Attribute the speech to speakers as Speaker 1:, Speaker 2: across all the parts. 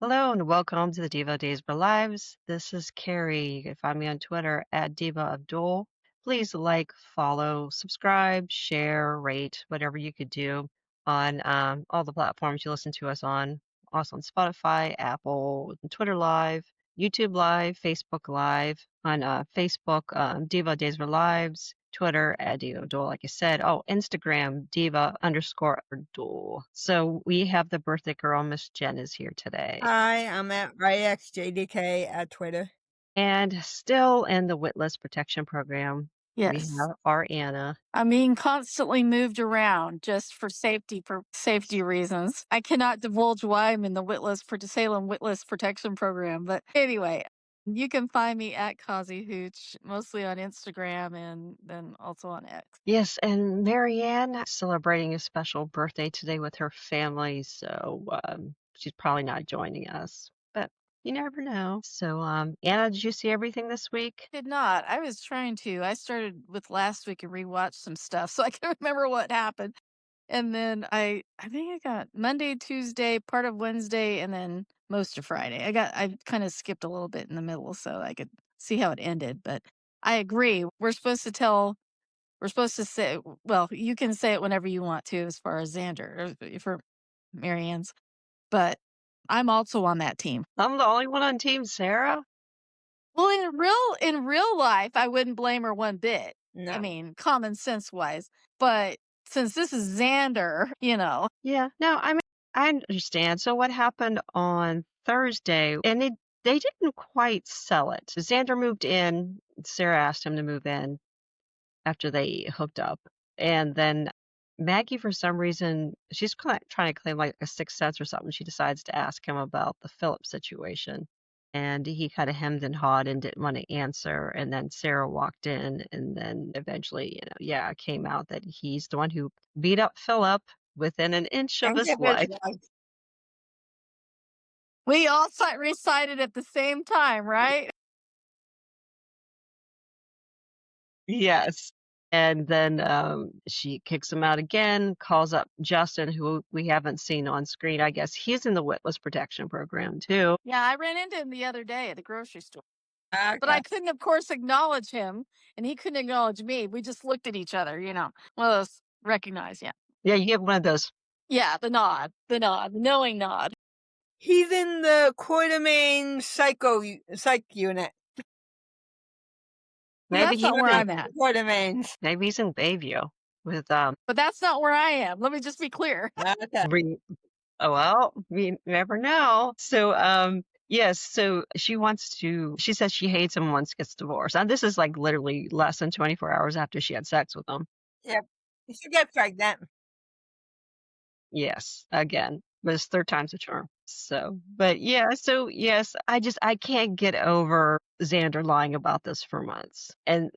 Speaker 1: Hello and welcome to the Diva Days for Lives. This is Carrie. You can find me on Twitter at Diva of DOOL. Please like, follow, subscribe, share, rate, whatever you could do on all the platforms you listen to us on. Also on Spotify, Apple, Twitter Live, YouTube Live, Facebook Live, on Facebook, Diva Days for Lives, Twitter at Diva Duel, like I said. Oh, Instagram, Diva underscore Duel. So we have the birthday girl, Miss Jen, is here today.
Speaker 2: Hi, I'm at RixJDK at Twitter.
Speaker 1: And still in the Witless Protection Program, we
Speaker 3: Yes.
Speaker 1: have our Anna.
Speaker 3: I'm being constantly moved around just for safety reasons. I cannot divulge why I'm in the Salem Witless Protection Program, but anyway, you can find me at Kazi Hooch, mostly on Instagram and then also on X.
Speaker 1: Yes, and Marianne celebrating a special birthday today with her family, so she's probably not joining us, but you never know. So, Anna, did you see everything this week?
Speaker 3: Did not. I was trying to. I started with last week and rewatched some stuff so I can remember what happened. And then I think I got Monday, Tuesday, part of Wednesday, and then most of Friday. I kind of skipped a little bit in the middle so I could see how it ended. But I agree. We're supposed to say, well, you can say it whenever you want to as far as Xander or for Marianne's, but I'm also on that team.
Speaker 1: I'm the only one on Team Sarah?
Speaker 3: Well, in real life, I wouldn't blame her one bit. I
Speaker 2: No.
Speaker 3: mean, common sense wise, but since this is Xander,
Speaker 1: Yeah, no, I mean, I understand. So what happened on Thursday, and they didn't quite sell it. So Xander moved in. Sarah asked him to move in after they hooked up. And then Maggie, for some reason, she's trying to claim like a sixth sense or something. She decides to ask him about the Philip situation. And he kind of hemmed and hawed and didn't want to answer. And then Sarah walked in, and then eventually, yeah, it came out that he's the one who beat up Philip within an inch of
Speaker 2: And
Speaker 1: his
Speaker 2: give his
Speaker 1: life.
Speaker 2: life.
Speaker 3: we all recited at the same time, right?
Speaker 1: Yes. And then she kicks him out again, calls up Justin, who we haven't seen on screen. I guess he's in the Witless Protection Program too.
Speaker 3: Yeah, I ran into him the other day at the grocery store, but
Speaker 2: Okay.
Speaker 3: I couldn't, of course, acknowledge him, and he couldn't acknowledge me. We just looked at each other, one of those recognize, yeah.
Speaker 1: Yeah, you get one of those.
Speaker 3: Yeah, the knowing nod.
Speaker 2: He's in the Quartermain psych unit.
Speaker 3: Well,
Speaker 1: Maybe
Speaker 3: that's not where I'm at.
Speaker 2: Quartermains.
Speaker 1: maybe he's in Bayview with
Speaker 3: But that's not where I am. Let me just be clear.
Speaker 2: Okay.
Speaker 1: oh well, we never know. So yes, so she says she hates him once he gets divorced. And this is like literally less than 24 hours after she had sex with him.
Speaker 2: Yep. You should get pregnant.
Speaker 1: Yes, again, but it's third time's a charm. So, but yeah, so yes, I can't get over Xander lying about this for months. And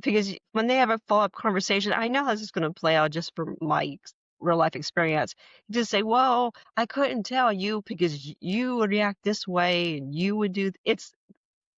Speaker 1: because when they have a follow-up conversation, I know how this is going to play out just from my real life experience. You just say, "Well, I couldn't tell you because you would react this way and you would do it's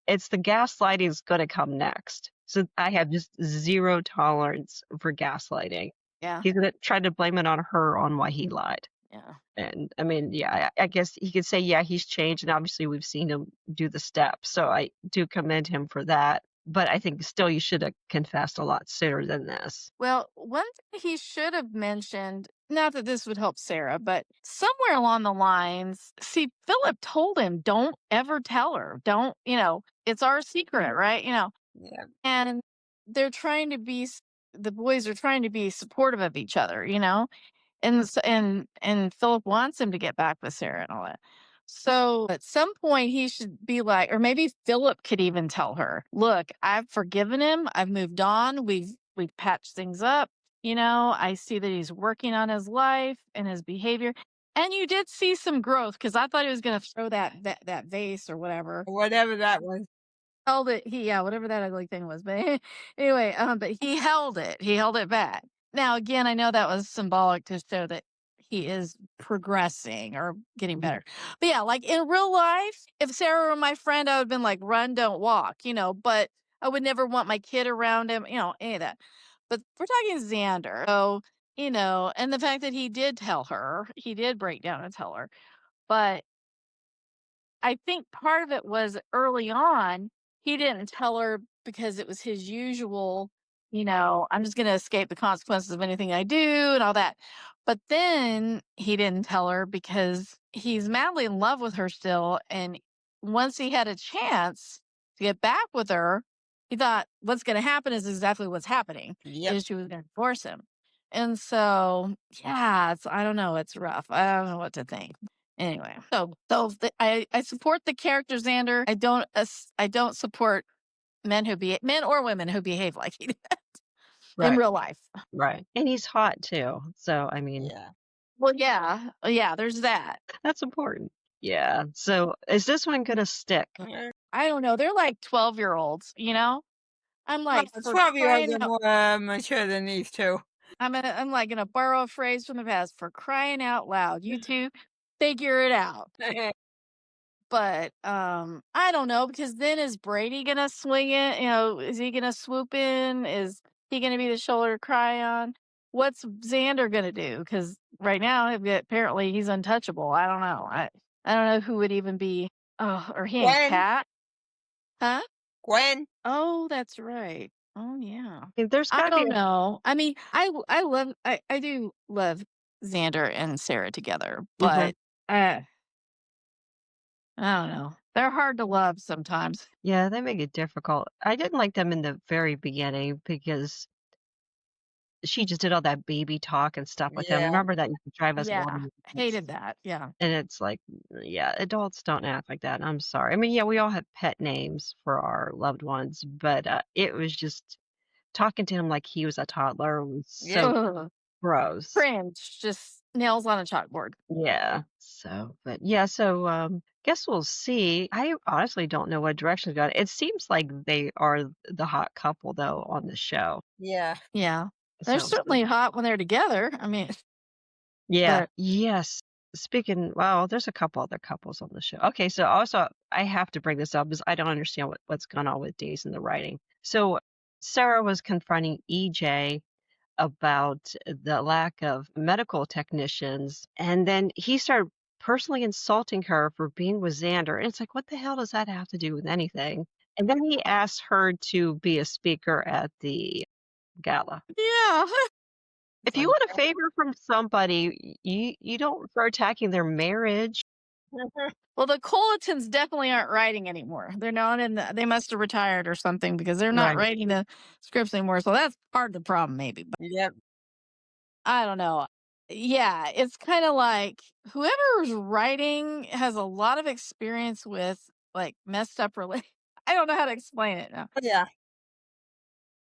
Speaker 1: the gaslighting is going to come next." So I have just zero tolerance for gaslighting.
Speaker 3: Yeah.
Speaker 1: He's going to try to blame it on her on why he lied.
Speaker 3: Yeah.
Speaker 1: And I mean, yeah, I guess he could say, yeah, he's changed. And obviously, we've seen him do the steps. So I do commend him for that. But I think still you should have confessed a lot sooner than this.
Speaker 3: Well, one thing he should have mentioned, not that this would help Sarah, but somewhere along the lines, see, Philip told him, don't ever tell her. Don't, it's our secret, right?
Speaker 2: Yeah.
Speaker 3: And they're trying to the boys are trying to be supportive of each other, and Philip wants him to get back with Sarah and all that. So at some point he should be like, or maybe Philip could even tell her, look, I've forgiven him. I've moved on. We've patched things up. I see that he's working on his life and his behavior. And you did see some growth because I thought he was going to throw that vase or whatever.
Speaker 2: Whatever that was.
Speaker 3: Held it. Whatever that ugly thing was. But anyway, but he held it. He held it back. Now, again, I know that was symbolic to show that he is progressing or getting better. But yeah, like in real life, if Sarah were my friend, I would have been like, run, don't walk, but I would never want my kid around him, any of that. But we're talking Xander. So, and the fact that he did break down and tell her. But I think part of it was early on, he didn't tell her because it was his usual, I'm just gonna escape the consequences of anything I do and all that. But then he didn't tell her because he's madly in love with her still. And once he had a chance to get back with her, he thought what's gonna happen is exactly what's happening,
Speaker 2: Yep.
Speaker 3: is she was gonna divorce him. And so, yeah, I don't know, it's rough. I don't know what to think. Anyway, I support the character Xander. I don't support men or women who behave like he did in
Speaker 1: Right,
Speaker 3: real life.
Speaker 1: right. And he's hot too. So, I mean,
Speaker 2: Yeah.
Speaker 3: Well, yeah, yeah. There's that.
Speaker 1: that's important. Yeah. So, is this one gonna stick?
Speaker 3: I don't know. They're like 12-year-olds. I'm
Speaker 2: Well,
Speaker 3: like for
Speaker 2: 12-year-olds
Speaker 3: crying
Speaker 2: are
Speaker 3: out.
Speaker 2: more mature than these 2.
Speaker 3: I'm like gonna borrow a phrase from the past. For crying out loud, you two figure it out. But, I don't know because then is Brady gonna swing it? Is he gonna swoop in? Is he gonna be the shoulder to cry on? What's Xander gonna do? Because right now, apparently he's untouchable. I don't know. I don't know who would even be. Oh, or he and
Speaker 2: Gwen,
Speaker 3: Kat? Huh?
Speaker 2: Gwen.
Speaker 3: Oh, that's right. Oh, yeah.
Speaker 1: There's
Speaker 3: I
Speaker 1: gotta be
Speaker 3: don't
Speaker 1: a
Speaker 3: know. I mean, I do love Xander and Sarah together,
Speaker 1: mhm.
Speaker 3: but, uh, I don't know. They're hard to love sometimes.
Speaker 1: Yeah, they make it difficult. I didn't like them in the very beginning because she just did all that baby talk and stuff with him.
Speaker 2: Yeah.
Speaker 1: Remember that used to drive us
Speaker 3: Yeah,
Speaker 1: wild.
Speaker 3: hated that, yeah.
Speaker 1: And it's like, yeah, adults don't act like that. I'm sorry. I mean, yeah, we all have pet names for our loved ones, but it was just talking to him like he was a toddler was
Speaker 2: Yep.
Speaker 1: so
Speaker 3: Ugh,
Speaker 1: gross.
Speaker 3: cringe, just nails on a chalkboard.
Speaker 1: Yeah. So, but yeah, so guess we'll see. I honestly don't know what direction it's going. It seems like they are the hot couple though on the show.
Speaker 2: Yeah.
Speaker 3: Yeah. They're
Speaker 1: So,
Speaker 3: certainly hot when they're together, I mean,
Speaker 1: yeah.
Speaker 3: but
Speaker 1: Yes. Speaking, well, there's a couple other couples on the show. Okay, so also I have to bring this up because I don't understand what's going on with Days in the writing. So Sarah was confronting EJ about the lack of medical technicians, and then he started personally insulting her for being with Xander. And it's like, what the hell does that have to do with anything? And then he asked her to be a speaker at the gala.
Speaker 3: yeah.
Speaker 1: If
Speaker 2: It's
Speaker 1: you
Speaker 2: like,
Speaker 1: want a favor from somebody, you don't start attacking their marriage.
Speaker 3: Well, the Colletons definitely aren't writing anymore. They're not they must have retired or something because they're not
Speaker 1: Right.
Speaker 3: writing the scripts anymore, so that's part of the problem maybe, but
Speaker 2: yep.
Speaker 3: I don't know. Yeah, it's kinda like whoever's writing has a lot of experience with, like, messed up rela I don't know how to explain it now.
Speaker 2: Yeah.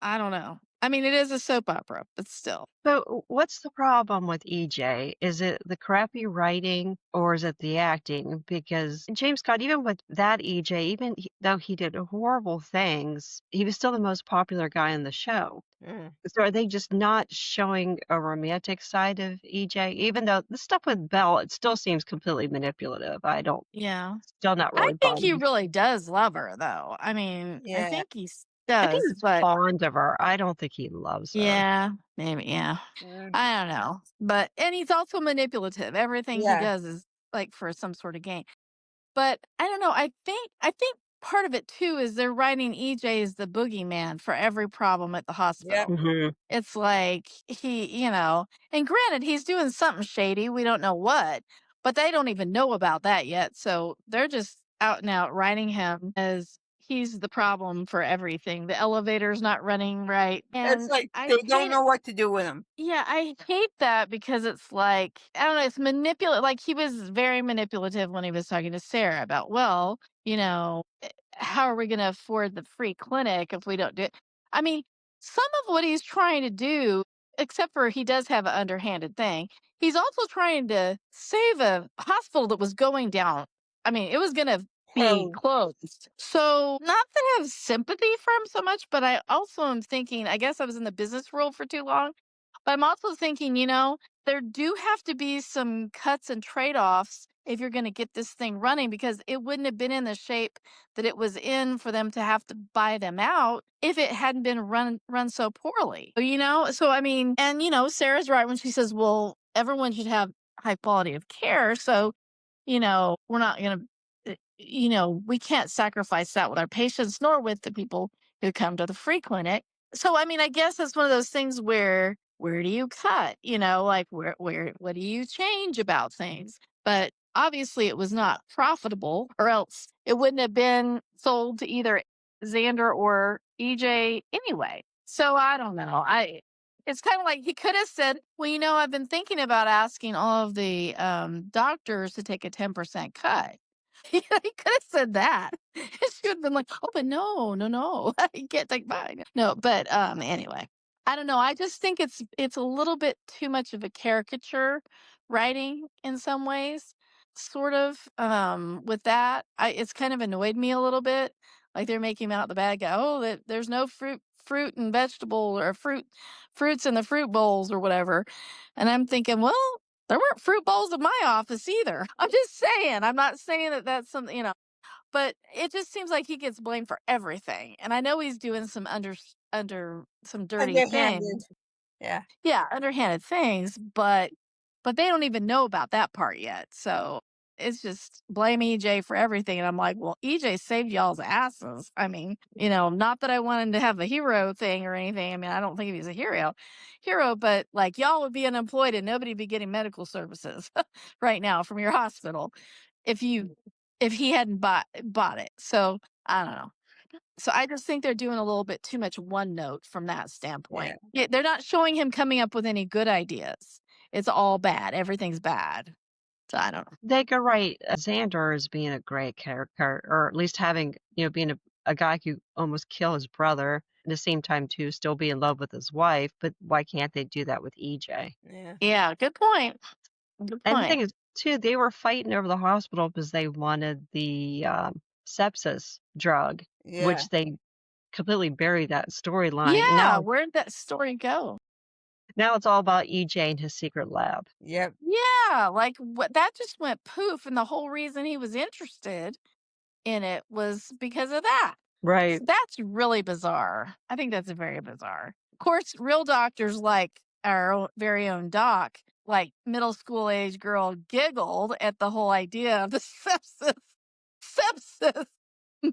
Speaker 3: I don't know. I mean, it is a soap opera, but still.
Speaker 1: So what's the problem with EJ? Is it the crappy writing or is it the acting? Because James Scott, even with that EJ, though he did horrible things, he was still the most popular guy on the show.
Speaker 2: Mm.
Speaker 1: So are they just not showing a romantic side of EJ? Even though the stuff with Belle, it still seems completely manipulative. I don't,
Speaker 3: Yeah.
Speaker 1: still not
Speaker 3: I
Speaker 1: really
Speaker 3: think he
Speaker 1: buying.
Speaker 3: really does love her, though. I mean, I
Speaker 2: Yeah.
Speaker 3: think he
Speaker 1: I think
Speaker 3: does,
Speaker 1: he's
Speaker 3: but
Speaker 1: fond of her. I don't think he loves her.
Speaker 3: yeah, maybe, yeah.
Speaker 2: Mm.
Speaker 3: I don't know. But and he's also manipulative. Everything he
Speaker 2: Yeah.
Speaker 3: does is like for some sort of gain. But I don't know. I think part of it too is they're writing EJ as the boogeyman for every problem at the
Speaker 2: Yep.
Speaker 3: hospital.
Speaker 1: Hmm.
Speaker 3: It's like and granted, he's doing something shady. We don't know what, but they don't even know about that yet. So they're just out and out writing him as he's the problem for everything. The elevator's not running right.
Speaker 2: It's
Speaker 3: And
Speaker 2: like
Speaker 3: I
Speaker 2: they don't
Speaker 3: hate it.
Speaker 2: know what to do with him.
Speaker 3: Yeah, I hate that because it's like, I don't know, it's manipulative. Like he was very manipulative when he was talking to Sarah about, well, how are we going to afford the free clinic if we don't do it? I mean, some of what he's trying to do, except for he does have an underhanded thing, he's also trying to save a hospital that was going down. I mean, it was going to be
Speaker 2: Oh.
Speaker 3: closed. So, not that I have sympathy for him so much, but I also am thinking, I guess I was in the business world for too long. But I'm also thinking, there do have to be some cuts and trade-offs if you're going to get this thing running because it wouldn't have been in the shape that it was in for them to have to buy them out if it hadn't been run so poorly. So I mean, and Sarah's right when she says, "Well, everyone should have high quality of care." So, we're not going to we can't sacrifice that with our patients nor with the people who come to the free clinic. So, I mean, I guess it's one of those things where do you cut? Like what do you change about things? But obviously it was not profitable, or else it wouldn't have been sold to either Xander or EJ anyway. So I don't know. It's kind of like he could have said, "Well, I've been thinking about asking all of the doctors to take a 10% cut." He could have said that. It should have been like, "Oh, but no, no, no, you can't take mine." No, but anyway, I don't know. I just think it's a little bit too much of a caricature writing in some ways, sort of. With that, it's kind of annoyed me a little bit. Like they're making him out the bad guy. Oh, that there's no fruit and vegetable or fruits in the fruit bowls or whatever. And I'm thinking, well, there weren't fruit bowls in my office either. I'm just saying. I'm not saying that that's something. But it just seems like he gets blamed for everything. And I know he's doing some under some dirty
Speaker 2: Underhanded.
Speaker 3: things.
Speaker 2: Yeah.
Speaker 3: Yeah, underhanded things, but they don't even know about that part yet. So it's just blame EJ for everything. And I'm like, well, EJ saved y'all's asses. I mean, not that I wanted to have a hero thing or anything. I mean, I don't think he's a hero, but like y'all would be unemployed and nobody would be getting medical services right now from your hospital if you if he hadn't bought it. So I don't know. So I just think they're doing a little bit too much one note from that
Speaker 2: Yeah.
Speaker 3: standpoint. They're not showing him coming up with any good ideas. It's all bad. Everything's bad. So I don't know.
Speaker 1: They could write Xander as being a great character, or at least having, being a guy who almost killed his brother, at the same time, too, still be in love with his wife. But why can't they do that with EJ?
Speaker 2: Yeah.
Speaker 3: Yeah, good point. Good
Speaker 1: And the
Speaker 3: point.
Speaker 1: thing is, too, they were fighting over the hospital because they wanted the sepsis drug,
Speaker 2: Yeah.
Speaker 1: which they completely buried that storyline.
Speaker 3: Yeah,
Speaker 1: Now,
Speaker 3: where'd that story go?
Speaker 1: now it's all about EJ and his secret lab.
Speaker 2: Yep.
Speaker 3: Yeah, like what that just went poof, and the whole reason he was interested in it was because of that.
Speaker 1: Right.
Speaker 3: That's really bizarre. I think that's very bizarre. Of course, real doctors like our very own doc, like middle school age girl, giggled at the whole idea of the sepsis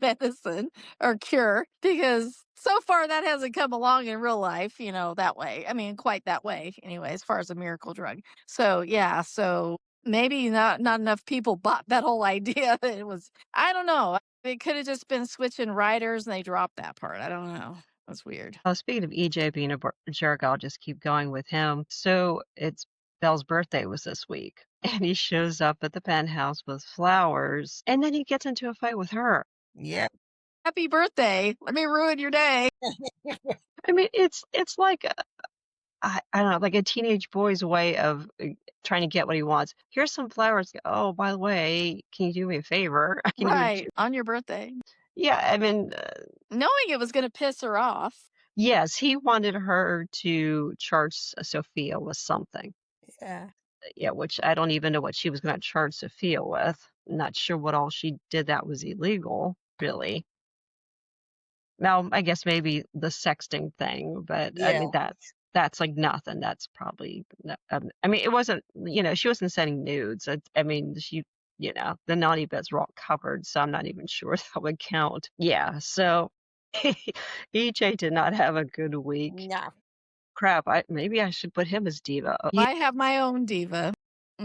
Speaker 3: medicine or cure because so far that hasn't come along in real life, that way. I mean, quite that way, anyway, as far as a miracle drug. So yeah, so maybe not enough people bought that whole idea. It was I don't know. It could have just been switching writers and they dropped that part. I don't know. That's weird.
Speaker 1: Speaking of EJ being a jerk, I'll just keep going with him. So it's Belle's birthday was this week, and he shows up at the penthouse with flowers, and then he gets into a fight with her.
Speaker 2: Yep.
Speaker 3: Happy birthday. Let me ruin your day.
Speaker 1: I mean, it's like I don't know, like a teenage boy's way of trying to get what he wants. Here's some flowers. Oh, by the way, can you do me a favor? Can you?
Speaker 3: Right. On your birthday.
Speaker 1: Yeah, I mean,
Speaker 3: Knowing it was going to piss her off.
Speaker 1: yes, he wanted her to charge Sophia with something.
Speaker 2: Yeah.
Speaker 1: Yeah, which I don't even know what she was going to charge Sophia with. Not sure what all she did that was illegal, really. Now, I guess maybe the sexting thing, but I
Speaker 2: Yeah.
Speaker 1: mean that's like nothing. That's probably I mean it wasn't, she wasn't sending nudes. I mean the naughty bits were all covered, so I'm not even sure that would count. Yeah, so EJ did not have a good week.
Speaker 2: No.
Speaker 1: Crap, maybe I should put him as diva.
Speaker 3: I have my own diva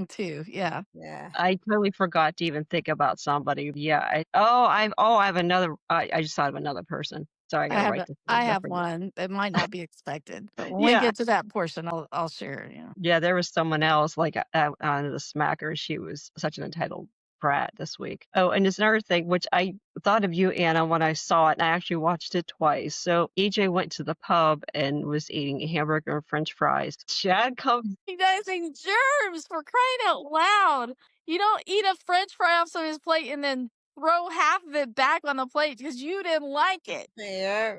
Speaker 3: too. Yeah.
Speaker 2: Yeah.
Speaker 1: I totally forgot to even think about somebody. Yeah. I have another. I just thought of another person. Sorry, I
Speaker 3: I
Speaker 1: gotta
Speaker 3: have
Speaker 1: write this down.
Speaker 3: I
Speaker 1: I
Speaker 3: have
Speaker 1: forget.
Speaker 3: one that might not be expected, but when we
Speaker 1: Yeah,
Speaker 3: get to that portion, I'll share.
Speaker 1: yeah. There was someone else like on the Smacker. She was such an entitled brat this week. Oh, and there's another thing which I thought of you, Anna, when I saw it, and I actually watched it twice. So EJ went to the pub and was eating a hamburger and French fries. Chad comes.
Speaker 3: Recognizing germs for crying out loud. You don't eat a French fry off somebody's plate and then throw half of it back on the plate because you didn't like it.
Speaker 2: Yeah.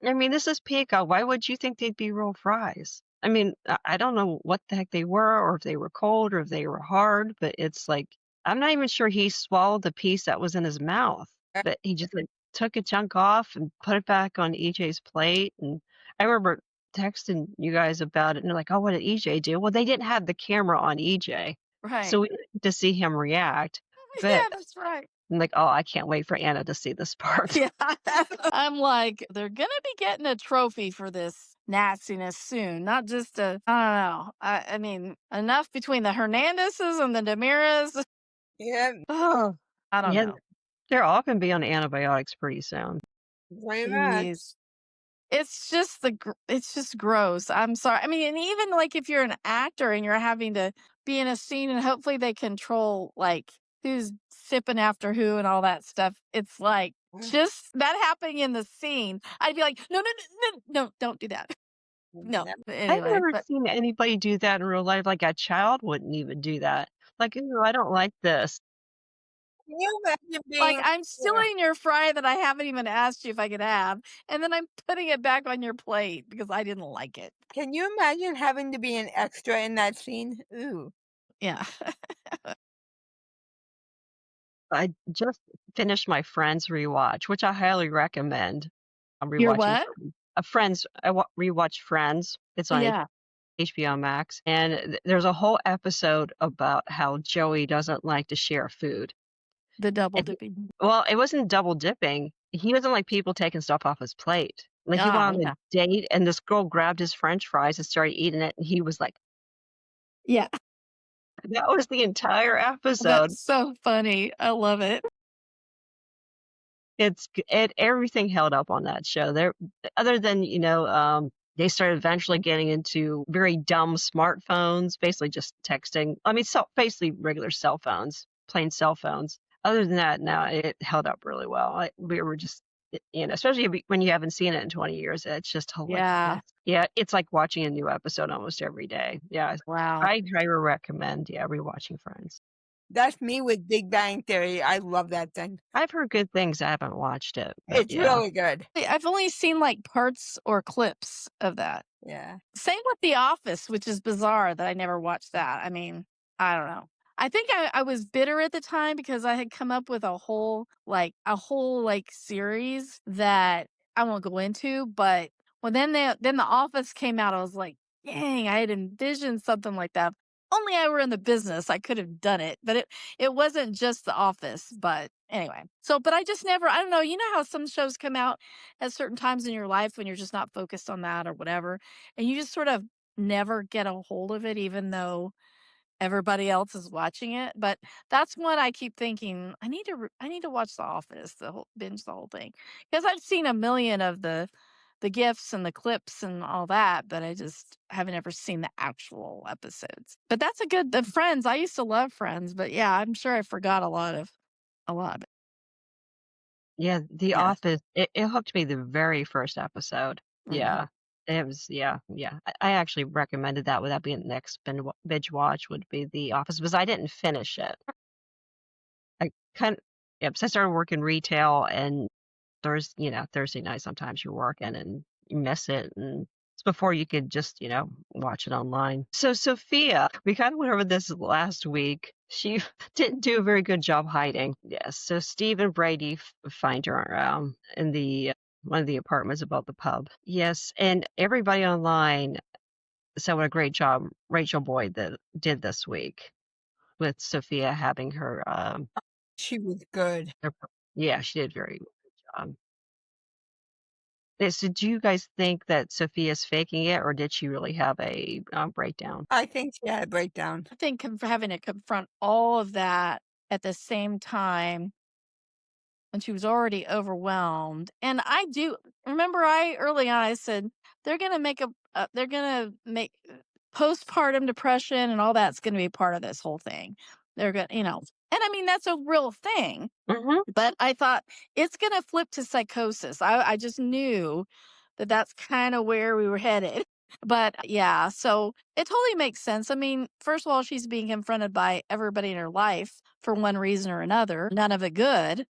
Speaker 1: I mean, this is Pico. Why would you think they'd be real fries? I mean, I don't know what the heck they were, or if they were cold, or if they were hard, but it's like, I'm not even sure he swallowed the piece that was in his mouth, but he just like took a chunk off and put it back on EJ's plate. And I remember texting you guys about it, and they're like, oh, what did EJ do? Well, they didn't have the camera on EJ,
Speaker 3: Right.
Speaker 1: so we didn't get to see him react. bit.
Speaker 3: that's right.
Speaker 1: I'm like, "Oh, I can't wait for Anna to see this part."
Speaker 3: Yeah. I'm like, they're gonna be getting a trophy for this nastiness soon, not just a I don't know. I mean, enough between the Hernandezes and the Demiras.
Speaker 2: Yeah,
Speaker 3: Oh, I don't
Speaker 1: Yeah,
Speaker 3: know.
Speaker 1: they're all gonna be on antibiotics pretty soon.
Speaker 2: pretty much.
Speaker 3: Jeez. It's just gross. I'm sorry. I mean, and even like if you're an actor and you're having to be in a scene and hopefully they control like who's sipping after who and all that stuff. It's like just that happening in the scene. I'd be like, no, no, no, no, no, don't do that. No.
Speaker 2: Yep.
Speaker 3: But
Speaker 1: I've
Speaker 3: anyway,
Speaker 1: never
Speaker 3: but
Speaker 1: seen anybody do that in real life, like, a child wouldn't even do that. Like, "Ooh, I don't like this."
Speaker 2: Can you imagine
Speaker 3: like
Speaker 2: being
Speaker 3: I'm
Speaker 2: yeah.
Speaker 3: stealing your fry that I haven't even asked you if I could have, and then I'm putting it back on your plate because I didn't like it.
Speaker 2: Can you imagine having to be an extra in that scene? Ooh.
Speaker 3: Yeah.
Speaker 1: I just finished my Friends rewatch, which I highly recommend. I'm
Speaker 3: You're
Speaker 1: rewatching
Speaker 3: what?
Speaker 1: Friends. I rewatched Friends. It's on
Speaker 3: Yeah.
Speaker 1: HBO Max, and there's a whole episode about how Joey doesn't like to share food.
Speaker 3: The double
Speaker 1: And
Speaker 3: dipping.
Speaker 1: well, it wasn't double dipping. He doesn't like people taking stuff off his plate. Like he went
Speaker 3: Ah,
Speaker 1: on a
Speaker 3: yeah.
Speaker 1: date, and this girl grabbed his French fries and started eating it, and he was like,
Speaker 3: Yeah.
Speaker 1: that was the entire episode.
Speaker 3: That's so funny. I love it.
Speaker 1: Everything held up on that show. There, other than, they started eventually getting into very dumb smartphones, basically just texting. I mean, basically regular cell phones, plain cell phones. Other than that, no, it held up really well. We were just, especially when you haven't seen it in 20 years, it's just
Speaker 3: Yeah.
Speaker 1: hilarious. Yeah, it's like watching a new episode almost every day. Yeah,
Speaker 3: Wow.
Speaker 1: I highly recommend, yeah, rewatching Friends.
Speaker 2: That's me with Big Bang Theory. I love that thing.
Speaker 1: I've heard good things. I haven't watched it, but
Speaker 2: It's
Speaker 1: yeah.
Speaker 2: really good.
Speaker 3: I've only seen like parts or clips of that.
Speaker 2: Yeah.
Speaker 3: Same with The Office, which is bizarre that I never watched that. I mean, I don't know. I think I was bitter at the time because I had come up with a whole series that I won't go into, but when then the Office came out, I was like, dang, I had envisioned something like that. Only I were in the business, I could have done it. But it wasn't just The Office. But anyway. So but I just never I don't know, you know how some shows come out at certain times in your life when you're just not focused on that or whatever, and you just sort of never get a hold of it even though everybody else is watching it. But that's one I keep thinking I need to watch The Office, binge the whole thing, because I've seen a million of the gifs and the clips and all that, but I just haven't ever seen the actual episodes. But that's the Friends. I used to love Friends, but yeah, I'm sure I forgot a lot of it.
Speaker 1: Yeah, The
Speaker 3: Yeah.
Speaker 1: Office, it hooked me the very first episode.
Speaker 3: Mhm.
Speaker 1: Yeah. It was yeah, yeah. I actually recommended that. Would that be the next binge watch would be The Office, because I didn't finish it. I kind yeah, 'cause I started working retail, and Thursday night sometimes you're working and you miss it, and it's before you could just, watch it online. So Sophia, we kind of went over this last week. She didn't do a very good job hiding. Yes. So Steve and Brady find her in the one of the apartments above the pub. Yes, and everybody online said what a great job Rachel Boyd did this week with Sophia having
Speaker 2: She was good.
Speaker 1: her yeah, she did very good job. So do you guys think that Sophia's faking it, or did she really have a breakdown?
Speaker 2: I think she had a breakdown.
Speaker 3: I think having to confront all of that at the same time when she was already overwhelmed. And I do remember early on I said they're gonna make postpartum depression and all that's gonna be part of this whole thing. They're gonna, and I mean that's a real thing.
Speaker 1: Mhm.
Speaker 3: But I thought it's gonna flip to psychosis. I just knew that that's kind of where we were headed. But yeah, so it totally makes sense. I mean, first of all, she's being confronted by everybody in her life for one reason or another, none of it good,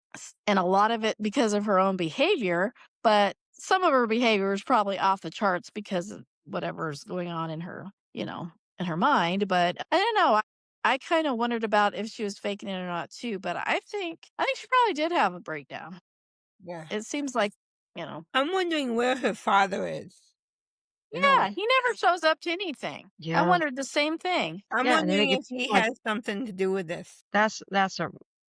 Speaker 3: and a lot of it because of her own behavior. But some of her behavior is probably off the charts because of whatever's going on in her, in her mind. But I don't know. I kind of wondered about if she was faking it or not too. But I think she probably did have a breakdown.
Speaker 2: Yeah.
Speaker 3: It seems like,
Speaker 2: I'm wondering where her father is.
Speaker 3: yeah, he never shows up to anything. I
Speaker 1: Yeah.
Speaker 3: wondered the same thing.
Speaker 2: I'm
Speaker 1: Yeah, and they make
Speaker 2: wondering
Speaker 1: it
Speaker 2: if
Speaker 1: seem
Speaker 2: he
Speaker 1: like
Speaker 2: has something to do with this.
Speaker 1: that's a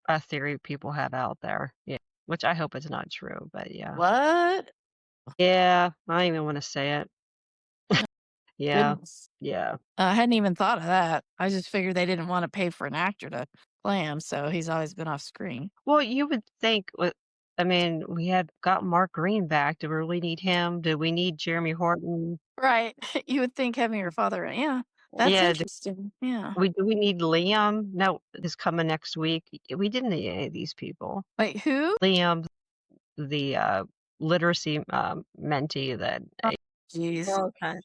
Speaker 1: a theory people have out there. Yeah, which I hope is not true, but yeah.
Speaker 3: What?
Speaker 1: Yeah, I don't even wanna say it. Yeah,
Speaker 3: Goodness.
Speaker 1: yeah.
Speaker 3: I hadn't even thought of that. I just figured they didn't wanna pay for an actor to play him, so he's always been off screen.
Speaker 1: Well, you would think with I mean, we had got Mark Green back. Do we really need him? Do we need Jeremy Horton?
Speaker 3: Right. You would think having your father yeah, that's
Speaker 1: Yeah,
Speaker 3: interesting. Yeah.
Speaker 1: do we need Liam? No, is coming next week. We didn't need any of these people.
Speaker 3: Wait, who?
Speaker 1: Liam, the, literacy, mentee that
Speaker 3: Oh, jeez.
Speaker 2: Okay.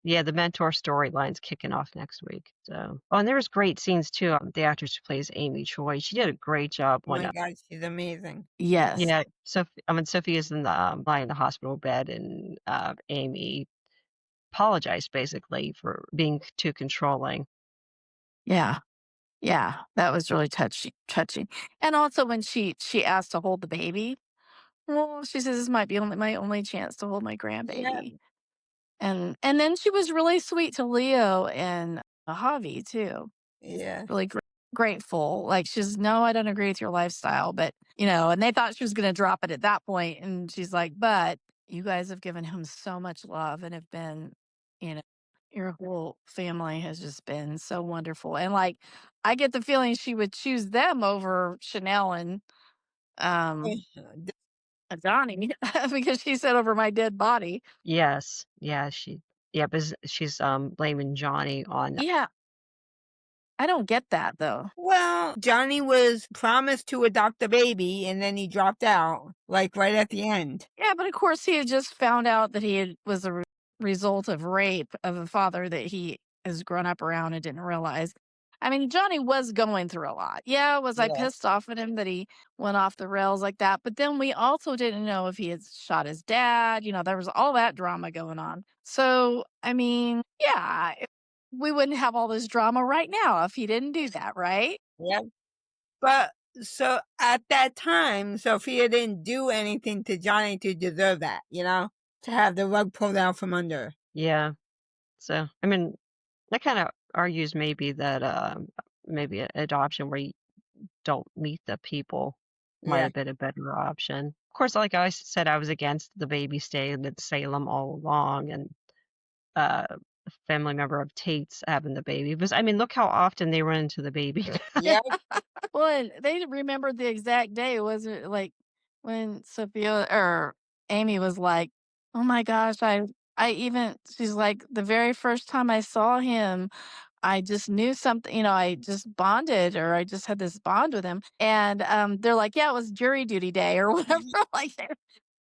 Speaker 1: yeah, the mentor storyline's kicking off next week, so oh, and there was great scenes too, the actress who plays Amy Choi, she did a great job
Speaker 2: Oh
Speaker 1: when,
Speaker 2: my god, she's amazing.
Speaker 3: Yes.
Speaker 1: yeah, I mean, Sophie is in the, lying in the hospital bed, and, Amy apologized basically for being too controlling.
Speaker 3: Yeah. Yeah. That was really touching. And also when she asked to hold the baby, well, she says, "This might be only my only chance to hold my
Speaker 2: Yeah,
Speaker 3: grandbaby." And then she was really sweet to Leo and, Javi too.
Speaker 2: yeah,
Speaker 3: Really grateful. Like, she's, "No, I don't agree with your lifestyle," but, and they thought she was gonna drop it at that point, and she's like, "But you guys have given him so much love and have been, you know, your whole family has just been so wonderful." And, like, I get the feeling she would choose them over Chanel and, um, Johnny because she said, "Over my dead body."
Speaker 1: Yes, yeah, yeah, but she's, blaming Johnny on
Speaker 3: Yeah, I don't get that, though.
Speaker 2: well, Johnny was promised to adopt the baby, and then he dropped out, like, right at the end.
Speaker 3: Yeah, but of course he had just found out that was a result of rape of a father that he has grown up around and didn't realize. I mean, Johnny was going through a lot. Yeah, was I
Speaker 2: Yeah,
Speaker 3: pissed off at him that he went off the rails like that? But then we also didn't know if he had shot his dad. There was all that drama going on. So, I mean, yeah, we wouldn't have all this drama right now if he didn't do that, right?
Speaker 2: yep. But so at that time, Sophia didn't do anything to Johnny to deserve that, to have the rug pulled out from under.
Speaker 1: yeah, so, I mean, that kinda argues maybe that, maybe adoption where you don't meet the people might
Speaker 2: Yeah,
Speaker 1: have been a better option. Of course, like I said, I was against the baby staying in Salem all along and, a family member of Tate's having the baby, because, I mean, look how often they run into the baby.
Speaker 2: yep,
Speaker 3: Well, and they remembered the exact day, wasn't it, like, when Sophia or Amy was like, "Oh my gosh, I even," she's like, "The very first time I saw him, I just knew something, I just bonded or I just had this bond with him." And, they're like, "Yeah, it was jury duty day," or whatever, like,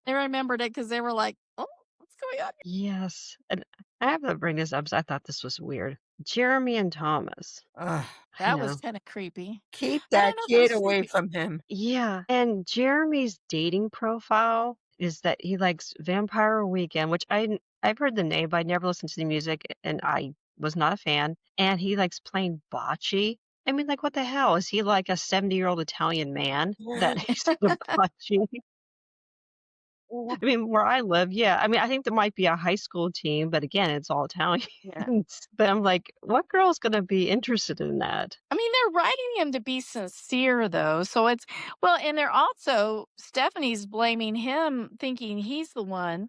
Speaker 3: they remembered it because they were like, "Oh, what's going on?"
Speaker 1: Yes, and I have to bring this up 'cause I thought this was weird. Jeremy and Thomas.
Speaker 2: ugh,
Speaker 1: I
Speaker 3: That was
Speaker 1: know.
Speaker 3: kinda creepy.
Speaker 2: keep
Speaker 3: I
Speaker 2: that
Speaker 3: don't know if it
Speaker 2: kid
Speaker 3: was
Speaker 2: away
Speaker 3: creepy.
Speaker 2: from him.
Speaker 1: Yeah, and Jeremy's dating profile is that he likes Vampire Weekend, which I've heard the name, but I never listened to the music, and I was not a fan, and he likes playing bocce. I mean, like, what the hell? Is he like a 70-year-old Italian man that he's into bocce? I mean, where I live, yeah, I mean, I think there might be a high school team, but again, it's all Italians.
Speaker 3: Yeah.
Speaker 1: But I'm like, what girl's gonna be interested in that?
Speaker 3: I mean, they're writing him to be sincere, though. So well, and they're also, Stephanie's blaming him, thinking he's the one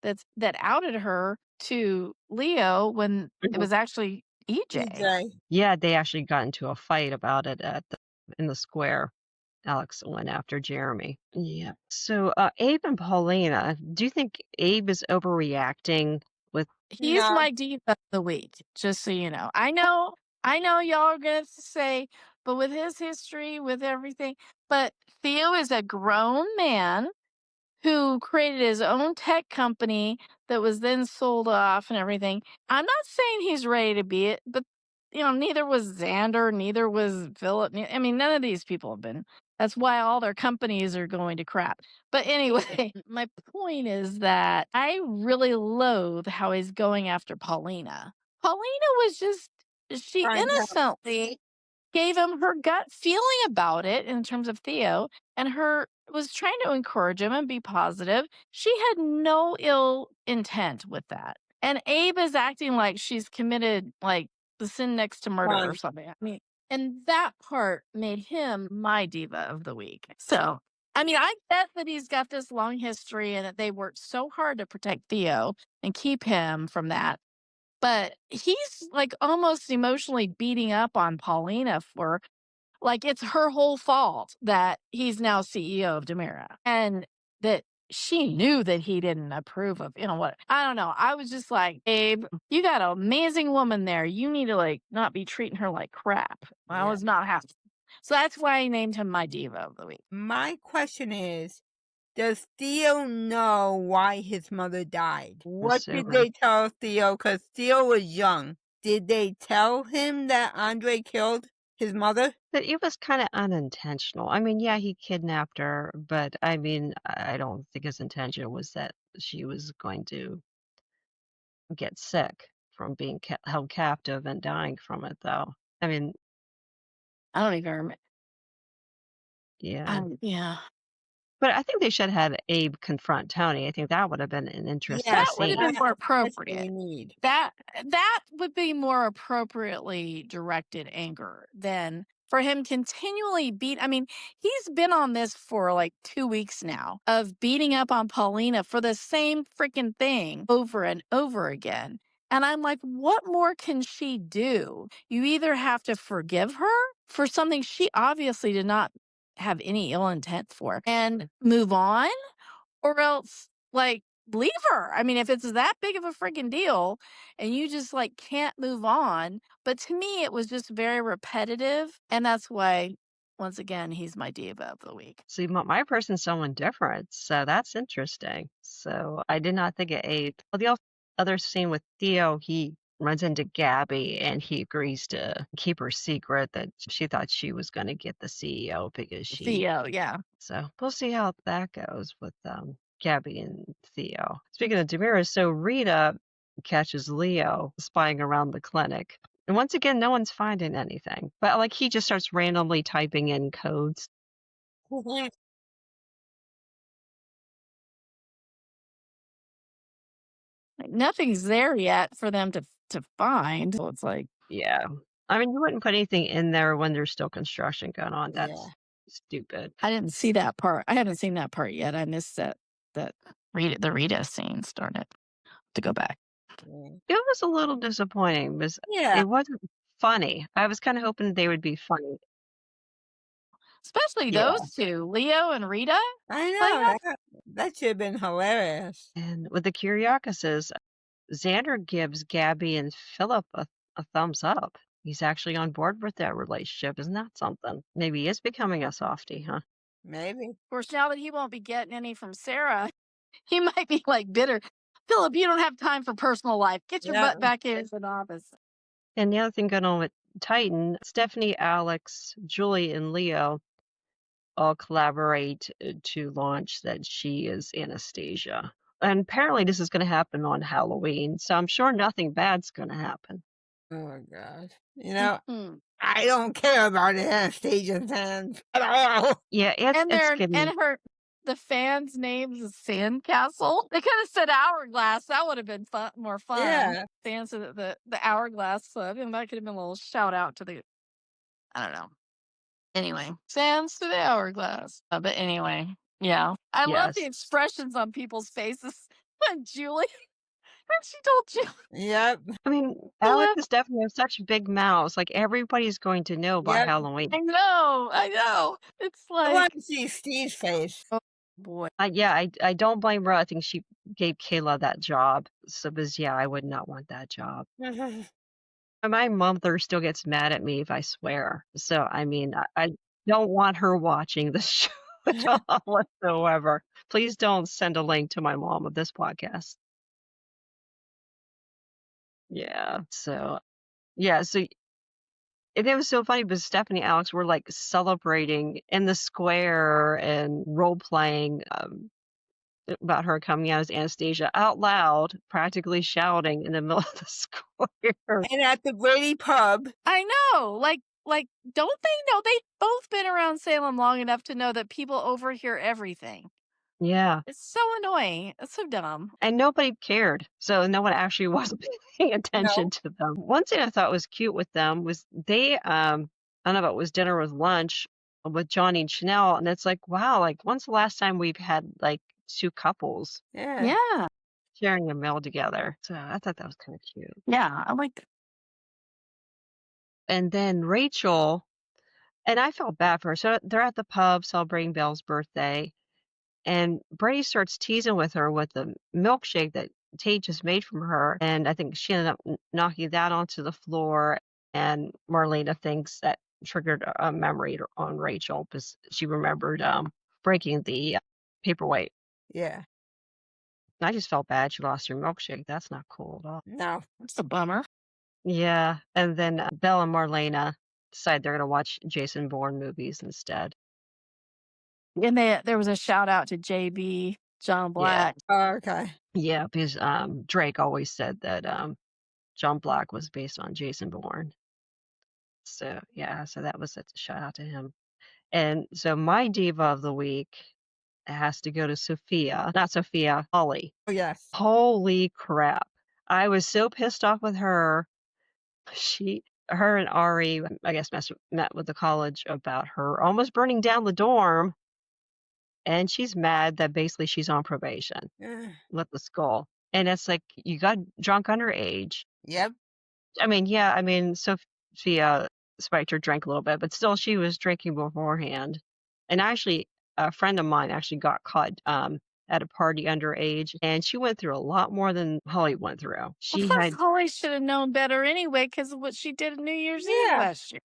Speaker 3: that outed her to Leo when it
Speaker 1: Mhm.
Speaker 3: was actually EJ.
Speaker 2: EJ.
Speaker 1: Yeah, they actually got into a fight about it in the square. Alex went after Jeremy. Yeah. So, Abe and Paulina, do you think Abe is overreacting with
Speaker 3: He's
Speaker 2: No,
Speaker 3: my diva of the week, just so you know. I know y'all are gonna say, but with his history, with everything, but Theo is a grown man who created his own tech company that was then sold off and everything. I'm not saying he's ready to be it, but neither was Xander, neither was Philip. I mean, none of these people have been. That's why all their companies are going to crap. But anyway, my point is that I really loathe how he's going after Paulina. Paulina was just, she
Speaker 2: trying to help.
Speaker 3: innocently gave him her gut feeling about it in terms of Theo, and her was trying to encourage him and be positive. She had no ill intent with that. And Abe is acting like she's committed like the sin next to murder or
Speaker 2: Fine.
Speaker 3: something. I mean, And that part made him my diva of the week. So, I mean, I get that he's got this long history and that they worked so hard to protect Theo and keep him from that. But he's like almost emotionally beating up on Paulina for like it's her whole fault that he's now CEO of Demira and that she knew that he didn't approve of, what? I don't know. I was just like, Abe, you got an amazing woman there. You need to like not be treating her like crap. I
Speaker 2: Yeah.
Speaker 3: was not happy. So that's why I named him my diva of the week.
Speaker 2: My question is, does Theo know why his mother died? What did they tell Theo? Because Theo was young. Did they tell him that Andre killed his mother?
Speaker 1: But it was kind of unintentional. I mean, yeah, he kidnapped her, but I mean, I don't think his intention was that she was going to get sick from being held captive and dying from it, though. I mean,
Speaker 3: I don't even remember.
Speaker 1: yeah.
Speaker 3: Yeah.
Speaker 1: But I think they should have had Abe confront Tony. I think that would have been an interesting
Speaker 3: That would have
Speaker 1: scene.
Speaker 3: been more
Speaker 2: That's what we
Speaker 3: appropriate.
Speaker 2: need.
Speaker 3: That would be more appropriately directed anger than for him continually I mean, he's been on this for like 2 weeks now of beating up on Paulina for the same freaking thing over and over again. And I'm like, what more can she do? You either have to forgive her for something she obviously did not have any ill intent for and move on, or else like leave her. I mean, if it's that big of a freaking deal and you just like can't move on. But to me, it was just very repetitive. And that's why, once again, he's my diva of the week.
Speaker 1: See, my person's someone different, so that's interesting. So I did not think of Abe. Well, the other scene with Theo, he runs into Gabby and he agrees to keep her secret that she thought she was going to get the CEO because
Speaker 3: Theo, yeah.
Speaker 1: So we'll see how that goes with Gabby and Theo. Speaking of Demira, so Rita catches Leo spying around the clinic. And once again, no one's finding anything. But like he just starts randomly typing in codes.
Speaker 3: Like, nothing's there yet for them to find. So it's like,
Speaker 1: Yeah. I mean, you wouldn't put anything in there when there's still construction going on. That's stupid.
Speaker 3: I didn't see that part. I haven't seen that part yet. I missed the Rita scene started to go back.
Speaker 1: It was a little disappointing because it wasn't funny. I was kind of hoping they would be funny.
Speaker 3: Especially those two, Leo and Rita.
Speaker 2: I know. That should have been hilarious.
Speaker 1: And with the Kyriakises, Xander gives Gabby and Philip a thumbs up. He's actually on board with that relationship. Isn't that something? Maybe he is becoming a softie, huh?
Speaker 2: Maybe.
Speaker 3: Of course, now that he won't be getting any from Sarah, he might be like bitter. Philip, you don't have time for personal life. Get your butt back here in the office.
Speaker 1: And the other thing going on with Titan, Stephanie, Alex, Julie, and Leo all collaborate to launch that she is Anastasia. And apparently this is going to happen on Halloween, so I'm sure nothing bad's going to happen.
Speaker 2: Oh my God. You know, I don't care about Anastasia fans at all.
Speaker 1: Yeah, it's getting...
Speaker 3: the fans' names is Sandcastle. They could have said Hourglass. That would have been more fun.
Speaker 2: Yeah.
Speaker 3: Fans of the Hourglass Club, and that could have been a little shout out to the, I don't know. Anyway, sands to the hourglass. But anyway, yeah. I love the expressions on people's faces when Julie, when she told Julie.
Speaker 2: Yep.
Speaker 1: I mean, Alex is definitely such big mouths. Like, everybody's going to know by Halloween.
Speaker 3: I know. It's like...
Speaker 2: I want to see Steve's face.
Speaker 3: Oh, boy.
Speaker 1: Yeah, I don't blame her. I think she gave Kayla that job. So, because, yeah, I would not want that job. My mother still gets mad at me if I swear. So, I mean, I don't want her watching this show at all whatsoever. Please don't send a link to my mom of this podcast. Yeah, so and it was so funny because Stephanie and Alex were like celebrating in the square and role playing about her coming out as Anastasia out loud, practically shouting in the middle of the square.
Speaker 2: And at the Brady pub.
Speaker 3: I know. Like, don't they know? They've both been around Salem long enough to know that people overhear everything.
Speaker 1: Yeah.
Speaker 3: It's so annoying. It's so dumb.
Speaker 1: And nobody cared. So no one actually was paying attention to them. One thing I thought was cute with them was they I don't know if it was dinner with lunch with Johnny and Chanel, and it's like, wow, like, when's the last time we've had, like, 2 couples
Speaker 2: Yeah.
Speaker 3: Yeah.
Speaker 1: sharing a meal together? So I thought that was kinda cute.
Speaker 3: Yeah. I like
Speaker 1: And then Rachel and I felt bad for her. So they're at the pub celebrating Belle's birthday, and Brady starts teasing with her with the milkshake that Tate just made from her, and I think she ended up knocking that onto the floor, and Marlena thinks that triggered a memory on Rachel because she remembered, breaking the, paperweight.
Speaker 2: Yeah.
Speaker 1: And I just felt bad she lost her milkshake, that's not cool at all.
Speaker 2: No.
Speaker 3: That's a bummer.
Speaker 1: Yeah, and then, Belle and Marlena decide they're gonna watch Jason Bourne movies instead.
Speaker 3: And there was a shout out to JB, John
Speaker 1: Yeah.
Speaker 3: Black.
Speaker 2: Oh, okay.
Speaker 1: Yeah, because, Drake always said that, John Black was based on Jason Bourne. So, yeah, so that was a shout out to him. And so my diva of the week has to go to Sophia, not Sophia, Holly.
Speaker 2: Oh, yes.
Speaker 1: Holy crap. I was so pissed off with her. Her and Ari, I guess, met with the college about her almost burning down the dorm. And she's mad that basically she's on probation
Speaker 2: Yeah.
Speaker 1: with the school. And it's like, you got drunk underage.
Speaker 2: Yep.
Speaker 1: I mean, yeah, I mean, Sophia spiked her drink a little bit, but still she was drinking beforehand. And actually, a friend of mine actually got caught at a party underage, and she went through a lot more than Holly went through.
Speaker 3: Well,
Speaker 1: She
Speaker 3: plus
Speaker 1: had,
Speaker 3: Holly should have known better anyway because of what she did on New Year's Eve
Speaker 2: Yeah.
Speaker 3: last year.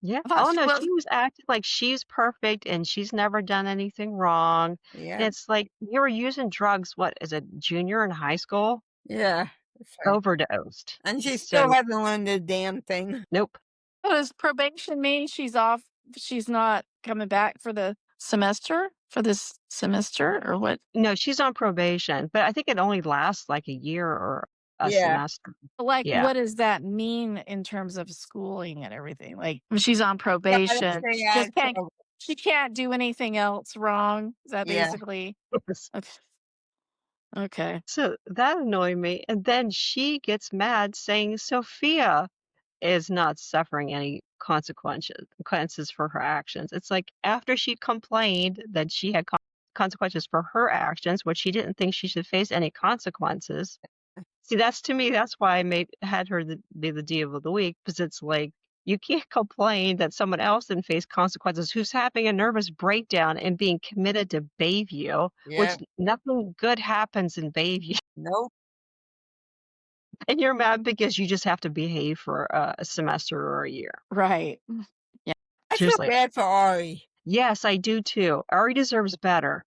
Speaker 1: yeah,
Speaker 3: I thought
Speaker 1: oh
Speaker 3: she
Speaker 1: no,
Speaker 3: was.
Speaker 1: she was acting like she's perfect and she's never done anything wrong. And
Speaker 2: Yep.
Speaker 1: it's like you were using drugs, what, as a junior in high school?
Speaker 2: Yeah. That's right.
Speaker 1: Overdosed.
Speaker 2: And she still
Speaker 1: So,
Speaker 2: hasn't learned a damn thing.
Speaker 1: nope.
Speaker 3: So does probation mean she's off? She's not coming back for the semester for this semester or what?
Speaker 1: No, she's on probation, but I think it only lasts like a year or a
Speaker 2: Yeah.
Speaker 1: semester.
Speaker 3: Like,
Speaker 1: Yeah.
Speaker 3: what does that mean in terms of schooling and everything? Like, when she's on
Speaker 2: Gotta
Speaker 3: probation,
Speaker 2: stay
Speaker 3: she
Speaker 2: out
Speaker 3: just
Speaker 2: of
Speaker 3: can't.
Speaker 2: trouble.
Speaker 3: She can't do anything else wrong. Is that
Speaker 2: Yeah.
Speaker 3: basically? Okay. Okay.
Speaker 1: So that annoyed me. And then she gets mad saying Sophia is not suffering any consequences for her actions. It's like after she complained that she had consequences for her actions, which she didn't think she should face any consequences. See, that's to me, that's why I had her be the diva of the week, because it's like you can't complain that someone else didn't face consequences who's having a nervous breakdown and being committed to Bayview, which
Speaker 2: Yep.
Speaker 1: nothing good happens in Bayview.
Speaker 2: Nope.
Speaker 1: And you're mad because you just have to behave for a semester or a year.
Speaker 3: Right. Yeah.
Speaker 2: I feel
Speaker 1: Seriously.
Speaker 2: bad for Ari.
Speaker 1: Yes, I do too. Ari deserves better.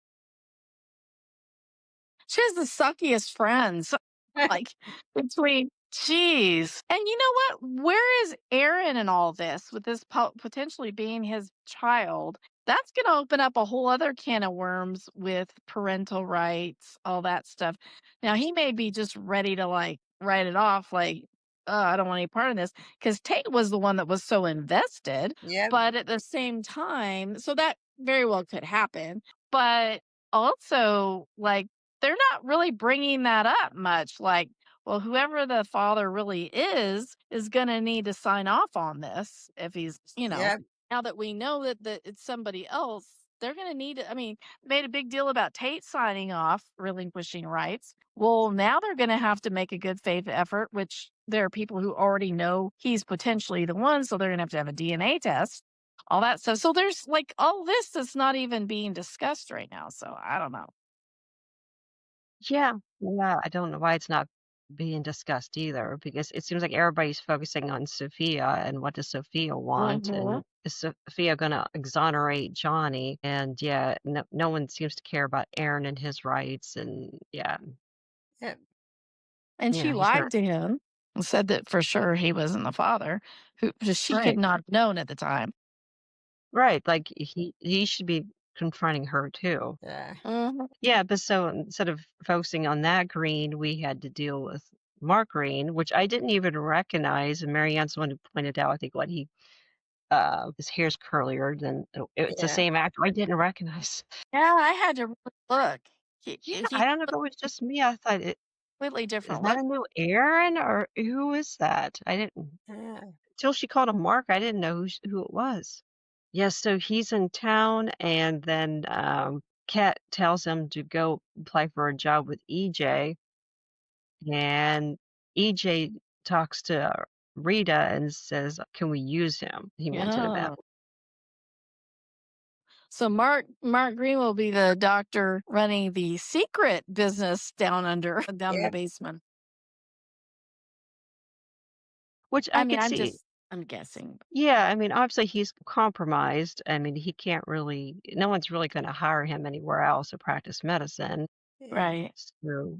Speaker 3: She has the suckiest friends. Like between jeez. And you know what? Where is Aaron in all this with this potentially being his child? That's going to open up a whole other can of worms with parental rights, all that stuff. Now he may be just ready to like write it off like I don't want any part of this because Tate was the one that was so invested.
Speaker 2: Yep.
Speaker 3: But at the same time, so that very well could happen. But also, like, they're not really bringing that up much. Like, well, whoever the father really is going to need to sign off on this if he's,
Speaker 2: Yep.
Speaker 3: now that we know that it's somebody else, they're going to need to. I mean, made a big deal about Tate signing off, relinquishing rights. Well, now they're going to have to make a good faith effort, which there are people who already know he's potentially the one. So they're going to have a DNA test, all that stuff. So there's like all this that's not even being discussed right now. So I don't know.
Speaker 1: Yeah. Yeah. I don't know why it's not being discussed either, because it seems like everybody's focusing on Sophia and what does Sophia want,
Speaker 3: Mhm.
Speaker 1: and is Sophia going to exonerate Johnny? And yeah, no one seems to care about Aaron and his rights. And yeah,
Speaker 2: Yep.
Speaker 3: And she
Speaker 1: he's
Speaker 3: lied
Speaker 1: not
Speaker 3: to him and said that for sure he wasn't the father, who she could
Speaker 1: right.
Speaker 3: not have known at the time.
Speaker 1: Right. Like he should be confronting her too.
Speaker 2: Yeah.
Speaker 3: Mhm.
Speaker 1: Yeah, but so instead of focusing on that Green, we had to deal with Mark Green, which I didn't even recognize. And Marianne's the one who pointed out, I think, what his hair's curlier than it's the
Speaker 2: Yeah.
Speaker 1: same actor. I didn't recognize.
Speaker 3: Yeah, I had to really look.
Speaker 1: Yeah, I don't know if it was just me. I thought
Speaker 3: Completely
Speaker 1: Is
Speaker 3: different
Speaker 1: that
Speaker 3: look.
Speaker 1: a new Aaron or who is that? I didn't
Speaker 2: Yeah.
Speaker 1: Till she called him Mark, I didn't know who it was. Yes, so he's in town, and then, Kat tells him to go apply for a job with EJ, and EJ talks to Rita and says, "Can we use him?" He mentioned about
Speaker 3: Yeah. So Mark Green will be the doctor running the secret business down under down in the
Speaker 2: Yeah.
Speaker 3: basement.
Speaker 1: which
Speaker 3: I
Speaker 1: I
Speaker 3: mean,
Speaker 1: could see.
Speaker 3: I'm guessing.
Speaker 1: Yeah, I mean, obviously, he's compromised. I mean, he can't really no one's really gonna hire him anywhere else to practice medicine,
Speaker 2: Yeah.
Speaker 3: Right.
Speaker 1: so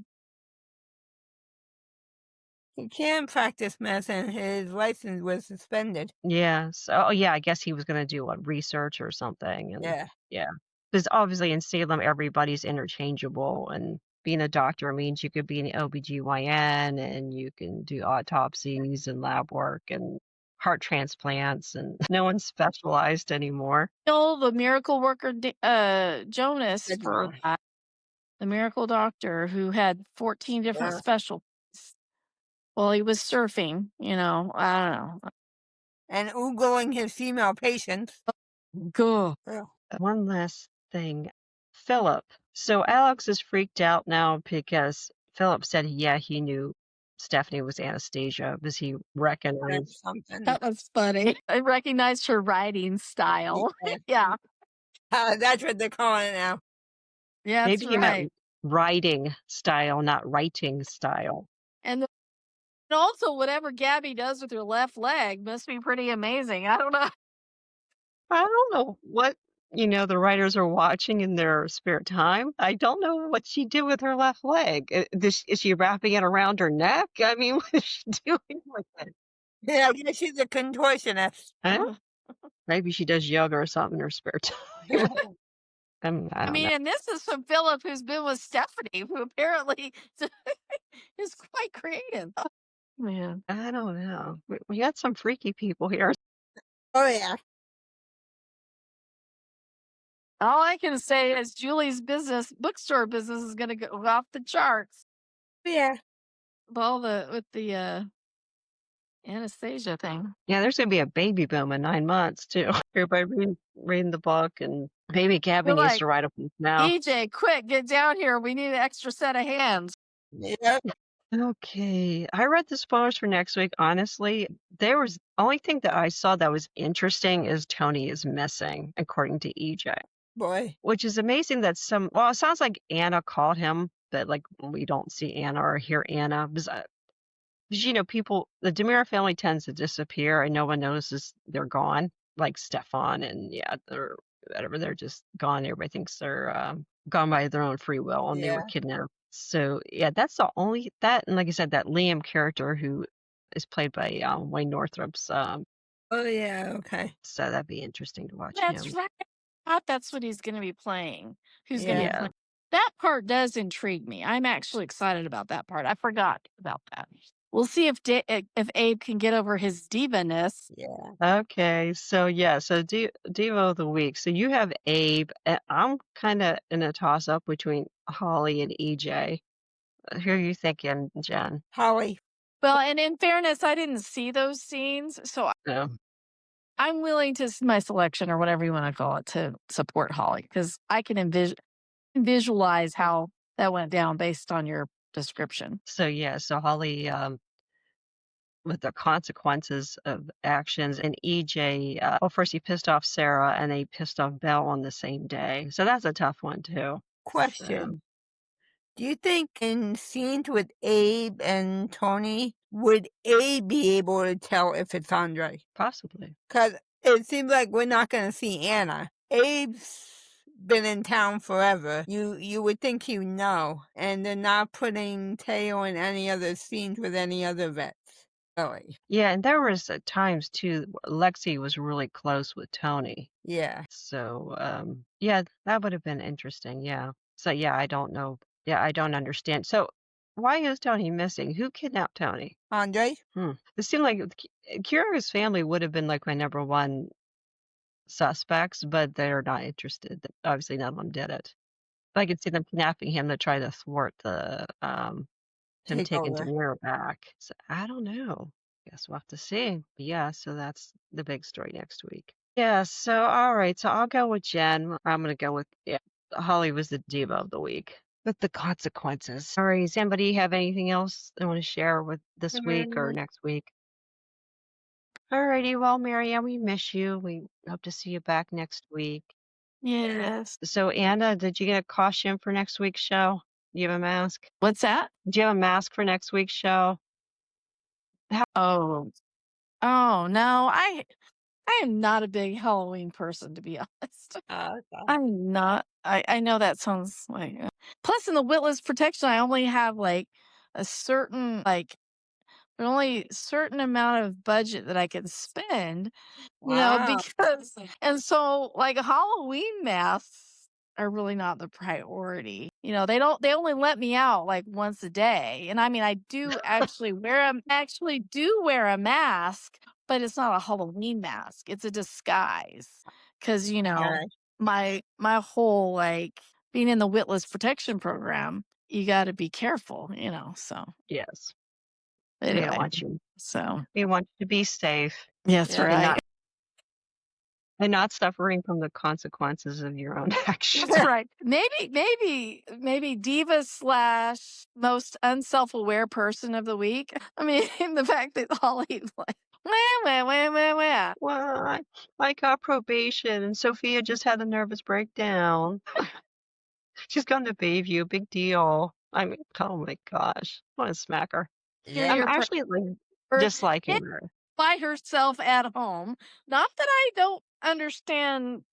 Speaker 2: He can practice medicine. His license was suspended.
Speaker 1: yeah, so oh, yeah, I guess he was gonna do, what, research or something, and
Speaker 2: Yeah.
Speaker 1: yeah, because obviously in Salem, everybody's interchangeable, and being a doctor means you could be an OBGYN, and you can do autopsies and lab work and heart transplants, and no one's specialized anymore.
Speaker 3: The miracle worker Jonas
Speaker 2: Good
Speaker 3: for
Speaker 2: one.
Speaker 3: that. The miracle doctor who had 14 different
Speaker 2: Yeah.
Speaker 3: specialties while he was surfing, I don't know.
Speaker 2: And oogling his female patients.
Speaker 3: Go.
Speaker 2: Yeah.
Speaker 1: One last thing, Philip. So Alex is freaked out now because Philip said, yeah, he knew Stephanie was Anastasia because he recognized.
Speaker 2: That's something.
Speaker 3: That was funny. I recognized her writing style.
Speaker 2: Yeah.
Speaker 3: Yeah.
Speaker 2: That's what they're calling it now.
Speaker 3: Yeah, that's
Speaker 1: Maybe he meant
Speaker 3: right.
Speaker 1: writing style, not writing style.
Speaker 3: And also whatever Gabby does with her left leg must be pretty amazing. I don't know.
Speaker 1: I don't know what, the writers are watching in their spare time. I don't know what she did with her left leg. Is she wrapping it around her neck? I mean, what is she doing with it?
Speaker 2: Yeah, I guess she's a contortionist.
Speaker 1: Huh? Maybe she does yoga or something in her spare time. I
Speaker 3: I
Speaker 1: don't know.
Speaker 3: mean, and this is from Philip, who's been with Stephanie, who apparently is quite creative. Oh, man.
Speaker 1: I don't know. We got some freaky people here.
Speaker 2: Oh, yeah.
Speaker 3: All I can say is Julie's bookstore business is going to go off the charts.
Speaker 2: Yeah.
Speaker 3: With the Anastasia thing.
Speaker 1: Yeah, there's gonna be a baby boom in 9 months too. Everybody reading the book, and baby Gabby
Speaker 3: You're
Speaker 1: needs
Speaker 3: like,
Speaker 1: to write a book now.
Speaker 3: EJ, quick, get down here. We need an extra set of hands.
Speaker 2: Yep.
Speaker 1: Okay, I read the spoilers for next week. Honestly, there was only thing that I saw that was interesting is Tony is missing, according to EJ,
Speaker 2: Boy.
Speaker 1: which is amazing that well, it sounds like Anna called him, but like we don't see Anna or hear Anna because, the Demira family tends to disappear and no one notices they're gone, like Stefan and yeah, they're whatever, they're just gone. Everybody thinks they're gone by their own free will and they were
Speaker 2: Yeah.
Speaker 1: kidnapped. So yeah, that's the only that and like I said, that Liam character who is played by Wayne Northrup's
Speaker 2: Oh, yeah. Okay.
Speaker 1: so that'd be interesting to watch
Speaker 3: That's
Speaker 1: him.
Speaker 3: right. I thought that's what he's going to be playing. Who's going to be
Speaker 2: Yeah.
Speaker 1: Yeah.
Speaker 3: playing? That part does intrigue me. I'm actually excited about that part. I forgot about that. We'll see if Abe can get over his diva-ness.
Speaker 2: Yeah.
Speaker 1: Okay, so yeah, so Diva of the Week. So you have Abe, and I'm kind of in a toss up between Holly and EJ. Who are you thinking, Jen?
Speaker 2: Holly.
Speaker 3: Well, and in fairness, I didn't see those scenes, so
Speaker 1: No.
Speaker 3: I'm willing to my selection or whatever you want to call it to support Holly because I can visualize how that went down based on your description.
Speaker 1: So yeah, so Holly, with the consequences of actions, and EJ. Well, first he pissed off Sarah, and they pissed off Belle on the same day. So that's a tough one too. So
Speaker 2: Question. Do you think in scenes with Abe and Tony, would Abe be able to tell if it's Andre?
Speaker 1: possibly.
Speaker 2: Because it seems like we're not going to see Anna. Abe's been in town forever. You would think he would know. And they're not putting Teo in any other scenes with any other vets. Really.
Speaker 1: Yeah, and there was at times too. Lexi was really close with Tony.
Speaker 2: Yeah.
Speaker 1: So, yeah, that would have been interesting, yeah. So, yeah, I don't know. Yeah, I don't understand. So, why is Tony missing? Who kidnapped Tony?
Speaker 2: Andre?
Speaker 1: It seemed like Kira's family would have been like my number one suspects, but they're not interested. Obviously, none of them did it. But I could see them kidnapping him to try to thwart the him
Speaker 2: take
Speaker 1: taking
Speaker 2: over.
Speaker 1: Demir back. So I don't know. Guess we'll have to see. But yeah, so that's the big story next week. Yeah, so all right. So I'll go with Jen. I'm gonna go with Holly was the diva of the week. With the consequences. All right, does anybody have anything else they want to share with this week or
Speaker 2: Mm,
Speaker 1: next week? All righty, well, Marianne, we miss you. We hope to see you back next week.
Speaker 3: Yes.
Speaker 1: So, Anna, did you get a costume for next week's show? Do you have a mask?
Speaker 3: What's that?
Speaker 1: Do you have a mask for next week's show?
Speaker 3: Oh. Oh, no. I am not a big Halloween person, to be honest.
Speaker 2: okay.
Speaker 3: I'm not. I know that sounds like plus in the witless protection, I only have, like, a certain, like there's only a certain amount of budget that I can spend,
Speaker 2: Wow.
Speaker 3: because and so, like, Halloween masks are really not the priority. They only let me out, like, once a day, and I mean, I actually do wear a mask, but it's not a Halloween mask, it's a disguise. 'Cause,
Speaker 2: Okay.
Speaker 3: my whole, like, being in the witless protection program, you gotta be careful, so
Speaker 1: Yes. We don't
Speaker 3: anyway,
Speaker 1: want you.
Speaker 3: so
Speaker 1: We want you to be safe
Speaker 3: yes,
Speaker 2: Yeah.
Speaker 1: and
Speaker 3: right.
Speaker 1: not suffering from the consequences of your own actions.
Speaker 3: That's right. Maybe diva slash most unself-aware person of the week. I mean, the fact that Holly's like, "Wah, wah, wah, wah, wah."
Speaker 1: Well, I got probation, and Sophia just had a nervous breakdown. She's gone to Bayview, big deal. I mean, oh my gosh, I want to smack her.
Speaker 3: Hear
Speaker 2: Yeah.
Speaker 1: I'm
Speaker 3: your
Speaker 1: actually like
Speaker 3: or
Speaker 1: disliking her.
Speaker 3: by herself at home. Not that I don't understand.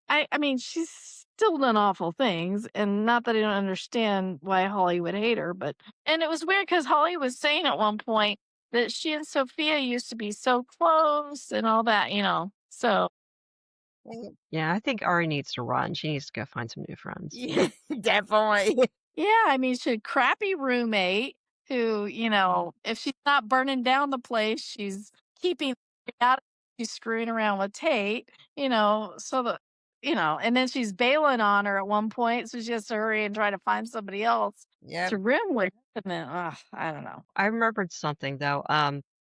Speaker 3: I mean, she's still done awful things, and not that I don't understand why Holly would hate her, but and it was weird because Holly was saying at one point that she and Sophia used to be so close and all that. So
Speaker 1: Yeah, I think Ari needs to run. She needs to go find some new friends.
Speaker 2: Yeah, definitely.
Speaker 3: yeah, I mean, she had a crappy roommate who, if she's not burning down the place, she's keeping out. She's screwing around with Tate, so and then she's bailing on her at one point, so she has to hurry and try to find somebody else
Speaker 2: Yep.
Speaker 3: to room with. And then, I don't know.
Speaker 1: I remembered something though.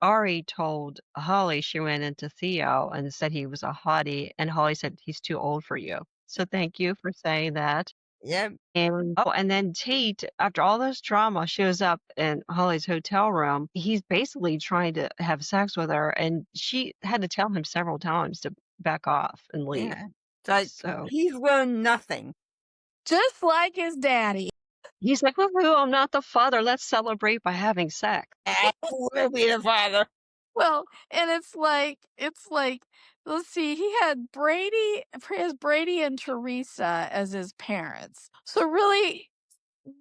Speaker 1: Ari told Holly she ran into Theo and said he was a hottie, and Holly said he's too old for you. So thank you for saying that.
Speaker 2: Yep.
Speaker 1: And then Tate, after all this drama, shows up in Holly's hotel room. He's basically trying to have sex with her, and she had to tell him several times to back off and leave.
Speaker 2: Yeah. It's like
Speaker 1: So
Speaker 2: he's learned nothing.
Speaker 3: Just like his daddy.
Speaker 1: he's like, "Woohoo, I'm not the father. Let's celebrate by having sex."
Speaker 2: Will be the father.
Speaker 3: Well, and it's like, let's see, he has Brady and Teresa as his parents. So really,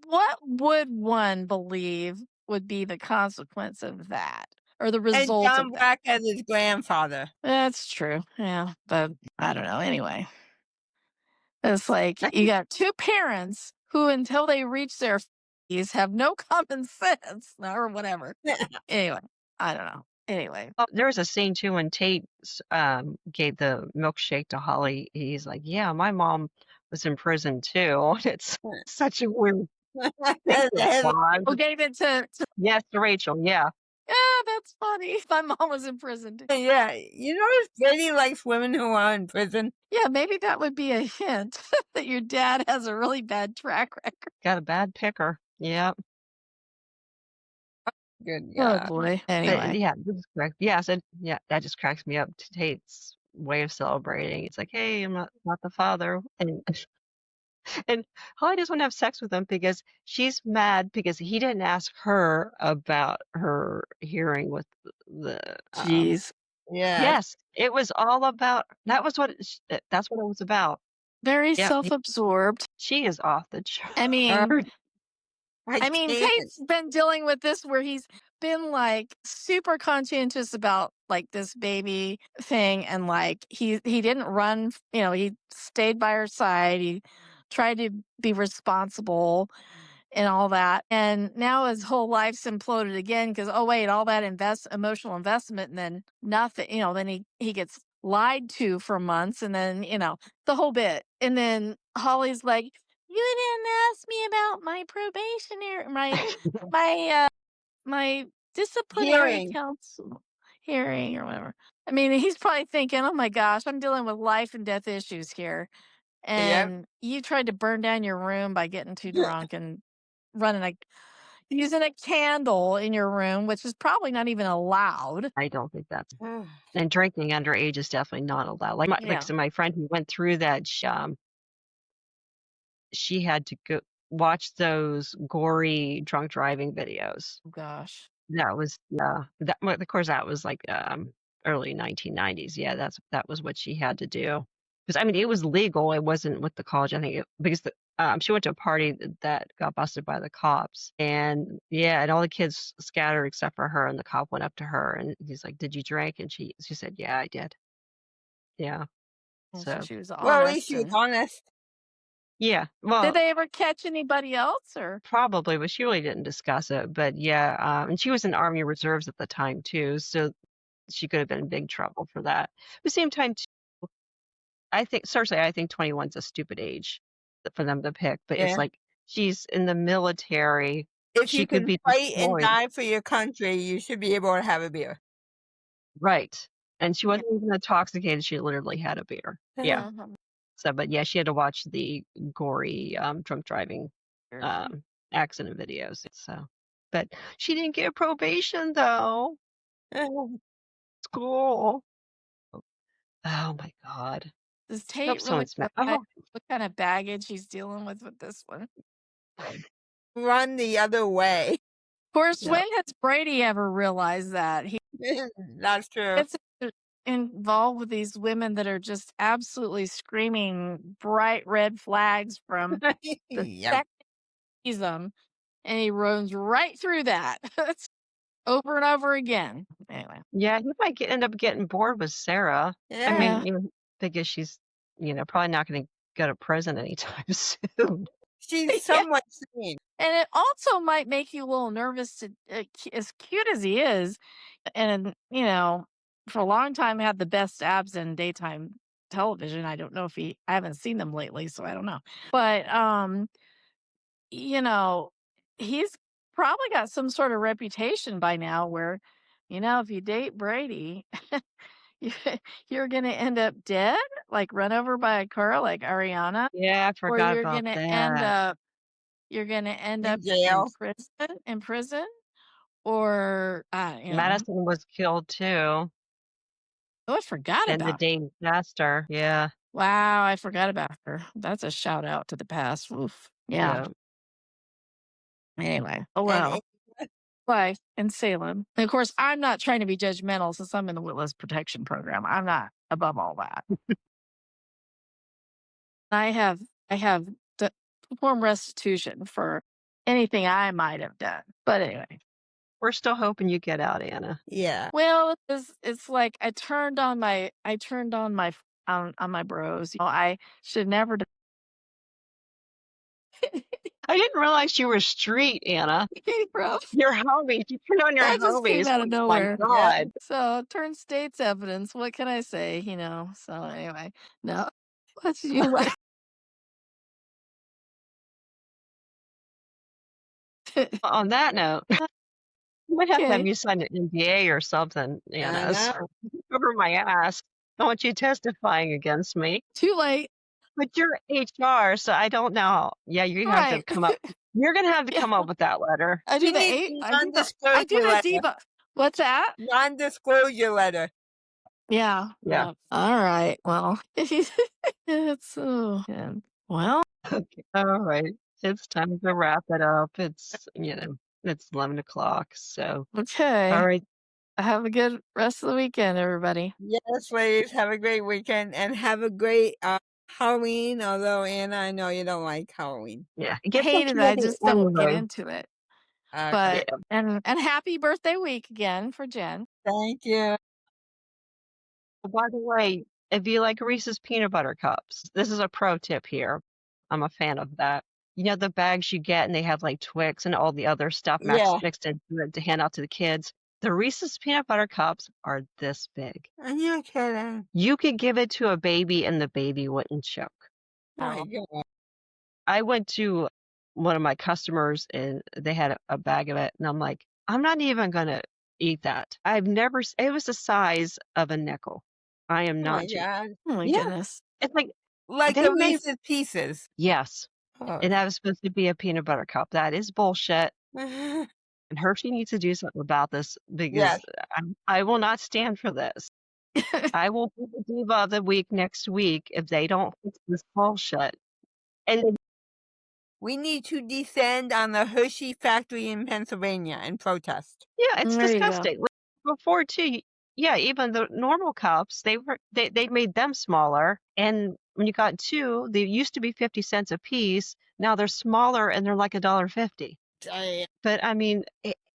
Speaker 3: what would one believe would be the consequence of that or the
Speaker 2: And
Speaker 3: result
Speaker 2: John
Speaker 3: of that?
Speaker 2: Black as his grandfather.
Speaker 3: That's true. Yeah, but I don't know. Anyway, it's like
Speaker 1: I
Speaker 3: you
Speaker 1: think
Speaker 3: got two parents who, until they reach their 50s, have no common sense or whatever. Anyway, I don't know. Anyway,
Speaker 1: there was a scene too when Tate gave the milkshake to Holly. He's like, "Yeah, my mom was in prison too." It's such a weird thing to imply.
Speaker 3: who gave it to
Speaker 1: Yes, to Rachel. Yeah.
Speaker 3: yeah, that's funny. My mom was in prison too.
Speaker 2: Yeah, if Brady likes women who are in prison.
Speaker 3: Yeah, maybe that would be a hint that your dad has a really bad track record.
Speaker 1: Got a bad picker. Yep.
Speaker 2: Good
Speaker 3: Oh
Speaker 2: God.
Speaker 3: boy.
Speaker 1: But
Speaker 3: Anyway.
Speaker 1: yeah, this is correct. Yeah, so yeah, that just cracks me up to Tate's way of celebrating. It's like, hey, I'm not the father. And Holly doesn't want to have sex with him because she's mad because he didn't ask her about her hearing with the
Speaker 3: Jeez.
Speaker 2: Yeah.
Speaker 1: yes, it was all about that's what it was about.
Speaker 3: Very
Speaker 1: Yeah,
Speaker 3: self-absorbed.
Speaker 1: she is off the chart.
Speaker 3: I mean,
Speaker 2: I can't.
Speaker 3: Tate's been dealing with this where he's been like super conscientious about like this baby thing, and like he didn't run, he stayed by her side. He tried to be responsible and all that. And now his whole life's imploded again because oh wait, all that emotional investment and then nothing, then he gets lied to for months and then, the whole bit. And then Holly's like, You didn't ask me about my probationary, my disciplinary
Speaker 2: Hearing.
Speaker 3: council hearing or whatever. I mean, he's probably thinking, "Oh my gosh, I'm dealing with life and death issues here,
Speaker 2: Yep.
Speaker 3: and you tried to burn down your room by getting too drunk and running a using a candle in your room, which is probably not even allowed."
Speaker 1: I don't think that's and drinking underage is definitely not allowed. Like
Speaker 3: Yeah.
Speaker 1: so my friend who went through that, she had to go watch those gory drunk driving videos.
Speaker 3: Oh gosh.
Speaker 1: That was yeah. Of course, that was like, early 1990s. Yeah, that was what she had to do. Because I mean, it was legal. It wasn't with the college. I think because she went to a party that got busted by the cops, and yeah, and all the kids scattered except for her. And the cop went up to her, and he's like, "Did you drink?" And she said, "Yeah, I did." Yeah.
Speaker 3: And so
Speaker 1: So
Speaker 3: she was
Speaker 2: Well, at least
Speaker 3: honest.
Speaker 2: she was
Speaker 3: And
Speaker 2: honest.
Speaker 1: yeah.
Speaker 3: did
Speaker 1: Well,
Speaker 3: they ever catch anybody else, or?
Speaker 1: probably, but she really didn't discuss it. But yeah, and she was in Army Reserves at the time too, so she could have been in big trouble for that. At the same time, too, I think 21's a stupid age for them to pick, but it's
Speaker 2: Yeah.
Speaker 1: like she's in the military.
Speaker 2: If
Speaker 1: She
Speaker 2: you
Speaker 1: could
Speaker 2: can
Speaker 1: be
Speaker 2: fight and
Speaker 1: deployed.
Speaker 2: die for your country, you should be able to have a beer.
Speaker 1: Right. And she
Speaker 3: Yeah.
Speaker 1: wasn't even intoxicated. She literally had a beer. Yeah.
Speaker 3: Mhm.
Speaker 1: So, but yeah, she had to watch the gory drunk driving accident videos. So, but she didn't get probation though. School. Oh my God.
Speaker 3: Does
Speaker 1: Hope
Speaker 3: Tate really
Speaker 1: someone's met.
Speaker 3: realize
Speaker 1: Oh,
Speaker 3: what kind of baggage he's dealing with this one?
Speaker 2: Run the other way.
Speaker 3: Of course,
Speaker 1: yeah.
Speaker 3: when has Brady ever realized that? He
Speaker 2: That's true.
Speaker 3: gets involved with these women that are just absolutely screaming bright red flags from the
Speaker 2: Yep.
Speaker 3: second he sees them, and he runs right through that over and over again. Anyway,
Speaker 1: Yeah, he might end up getting bored with Sarah. I
Speaker 2: Yeah.
Speaker 1: mean, because she's, probably not going to go to prison anytime soon.
Speaker 2: She's
Speaker 3: Yeah.
Speaker 2: somewhat sane.
Speaker 3: And it also might make you a little nervous to, as cute as he is, and for a long time had the best abs in daytime television. I don't know if I haven't seen them lately, so I don't know. But you know, he's probably got some sort of reputation by now where, if you date Brady, you- you're going to end up dead, like run over by a car like Ariana,
Speaker 1: Yeah, I
Speaker 3: or
Speaker 1: forgot about that.
Speaker 3: you're going to end
Speaker 2: In
Speaker 3: up in
Speaker 2: jail.
Speaker 3: prison, or
Speaker 1: Madison was killed too,
Speaker 3: oh, I forgot
Speaker 1: and the
Speaker 3: about.
Speaker 1: day after. Yeah,
Speaker 3: Wow, I forgot about her. That's a shout out to the past. Oof. Yeah.
Speaker 1: yeah.
Speaker 3: Anyway. Oh
Speaker 2: And
Speaker 3: well. Life in Salem. And of course, I'm not trying to be judgmental since I'm in the Witness Protection Program. I'm not above all that. I have to perform restitution for anything I might have done. But anyway,
Speaker 1: We're still hoping you get out, Anna.
Speaker 2: yeah.
Speaker 3: well, it's like I turned on my on my bros. I should never.
Speaker 1: I didn't realize you were street, Anna.
Speaker 3: Hey, bro.
Speaker 1: Your homies. You turned on your
Speaker 3: That just came
Speaker 1: homies.
Speaker 3: out of
Speaker 1: Oh my
Speaker 3: nowhere.
Speaker 2: Yeah.
Speaker 1: God.
Speaker 3: So turn state's evidence. What can I say? So anyway, no. What's you like?
Speaker 1: On that note, I might have to have
Speaker 3: Okay.
Speaker 1: you sign an NDA or something,
Speaker 2: I
Speaker 1: Anna.
Speaker 2: know.
Speaker 1: So cover my ass. I want you testifying against me.
Speaker 3: Too late.
Speaker 1: But you're HR, so I don't know. Yeah, you have to
Speaker 3: Right.
Speaker 1: come up. You're gonna have to
Speaker 3: Yeah.
Speaker 1: come up with that letter.
Speaker 3: I do
Speaker 2: She
Speaker 3: the
Speaker 2: needs
Speaker 3: eight.
Speaker 2: a
Speaker 3: I do
Speaker 2: non-disclosure
Speaker 3: the
Speaker 2: letter.
Speaker 3: diva. What's that?
Speaker 2: Non-disclosure letter.
Speaker 3: Yeah.
Speaker 1: Yeah.
Speaker 3: All right. Well, it's so. Yeah. Well.
Speaker 1: Okay. All right. It's time to wrap it up. It's 11 o'clock. So
Speaker 3: Okay.
Speaker 1: all right.
Speaker 3: Have a good rest of the weekend, everybody.
Speaker 2: Yes, ladies. Have a great weekend and have a great Halloween. Although, Anna, I know you don't like Halloween.
Speaker 1: Yeah.
Speaker 3: I
Speaker 1: Get some
Speaker 3: hate it. I
Speaker 1: candy
Speaker 3: just don't get
Speaker 1: anyway.
Speaker 3: into it.
Speaker 2: Okay.
Speaker 3: But
Speaker 1: Yeah.
Speaker 3: and happy birthday week again for Jen.
Speaker 2: Thank you.
Speaker 1: By the way, if you like Reese's peanut butter cups, this is a pro tip here. I'm a fan of that. You know the bags you get and they have like Twix and all the other stuff
Speaker 2: Yeah.
Speaker 1: mixed into it to hand out to the kids. The Reese's peanut butter cups are this big.
Speaker 2: Are you kidding?
Speaker 1: You could give it to a baby and the baby wouldn't choke.
Speaker 2: Oh my God.
Speaker 1: I went to one of my customers and they had a bag of it, and I'm like, "I'm not even gonna eat that." I've never s it was the size of a nickel. I am
Speaker 2: Oh
Speaker 1: not
Speaker 2: my
Speaker 1: joking.
Speaker 2: god.
Speaker 3: Oh my
Speaker 1: Yeah,
Speaker 3: goodness.
Speaker 1: it's like
Speaker 2: Like
Speaker 1: they
Speaker 2: the
Speaker 1: made
Speaker 2: Reese's Pieces.
Speaker 1: yes,
Speaker 2: Oh.
Speaker 1: and that was supposed to be a peanut butter cup. That is bullshit, and Hershey needs to do something about this because
Speaker 2: Yes.
Speaker 1: I will not stand for this. I will be the diva of the week next week if they don't fix this bullshit. And
Speaker 2: We need to descend on the Hershey factory in Pennsylvania and protest.
Speaker 1: yeah, it's
Speaker 3: There you go.
Speaker 1: disgusting. Like, before too, yeah, even the normal cups, they made them smaller, and when you got 2, they used to be 50 cents a piece, now they're smaller and they're like $1.50.
Speaker 2: I
Speaker 1: But I mean,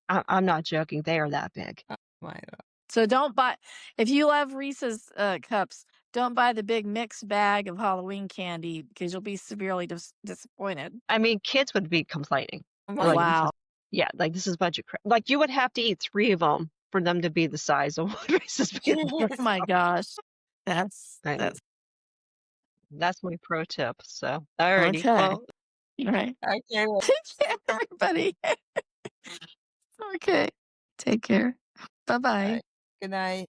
Speaker 1: I'm not joking, they are that big.
Speaker 2: oh my god.
Speaker 3: So don't buy if you love Reese's, cups, don't buy the big mixed bag of Halloween candy because you'll be severely disappointed.
Speaker 1: I mean, kids would be complaining.
Speaker 2: Oh
Speaker 1: They're
Speaker 2: my
Speaker 1: like,
Speaker 2: god.
Speaker 1: "This is"
Speaker 3: Wow.
Speaker 1: yeah, like, "This is budget crap." Like, you would have to eat 3 of them for them to be the size of what Reese's peanut butter
Speaker 3: Oh my
Speaker 1: cup.
Speaker 3: gosh.
Speaker 1: I
Speaker 3: That's
Speaker 1: That's my pro tip, so alrighty,
Speaker 3: okay.
Speaker 1: well
Speaker 3: Right.
Speaker 2: I can't wait.
Speaker 3: Take care, everybody. Okay. Take care. Bye-bye.
Speaker 2: Alright. Good night.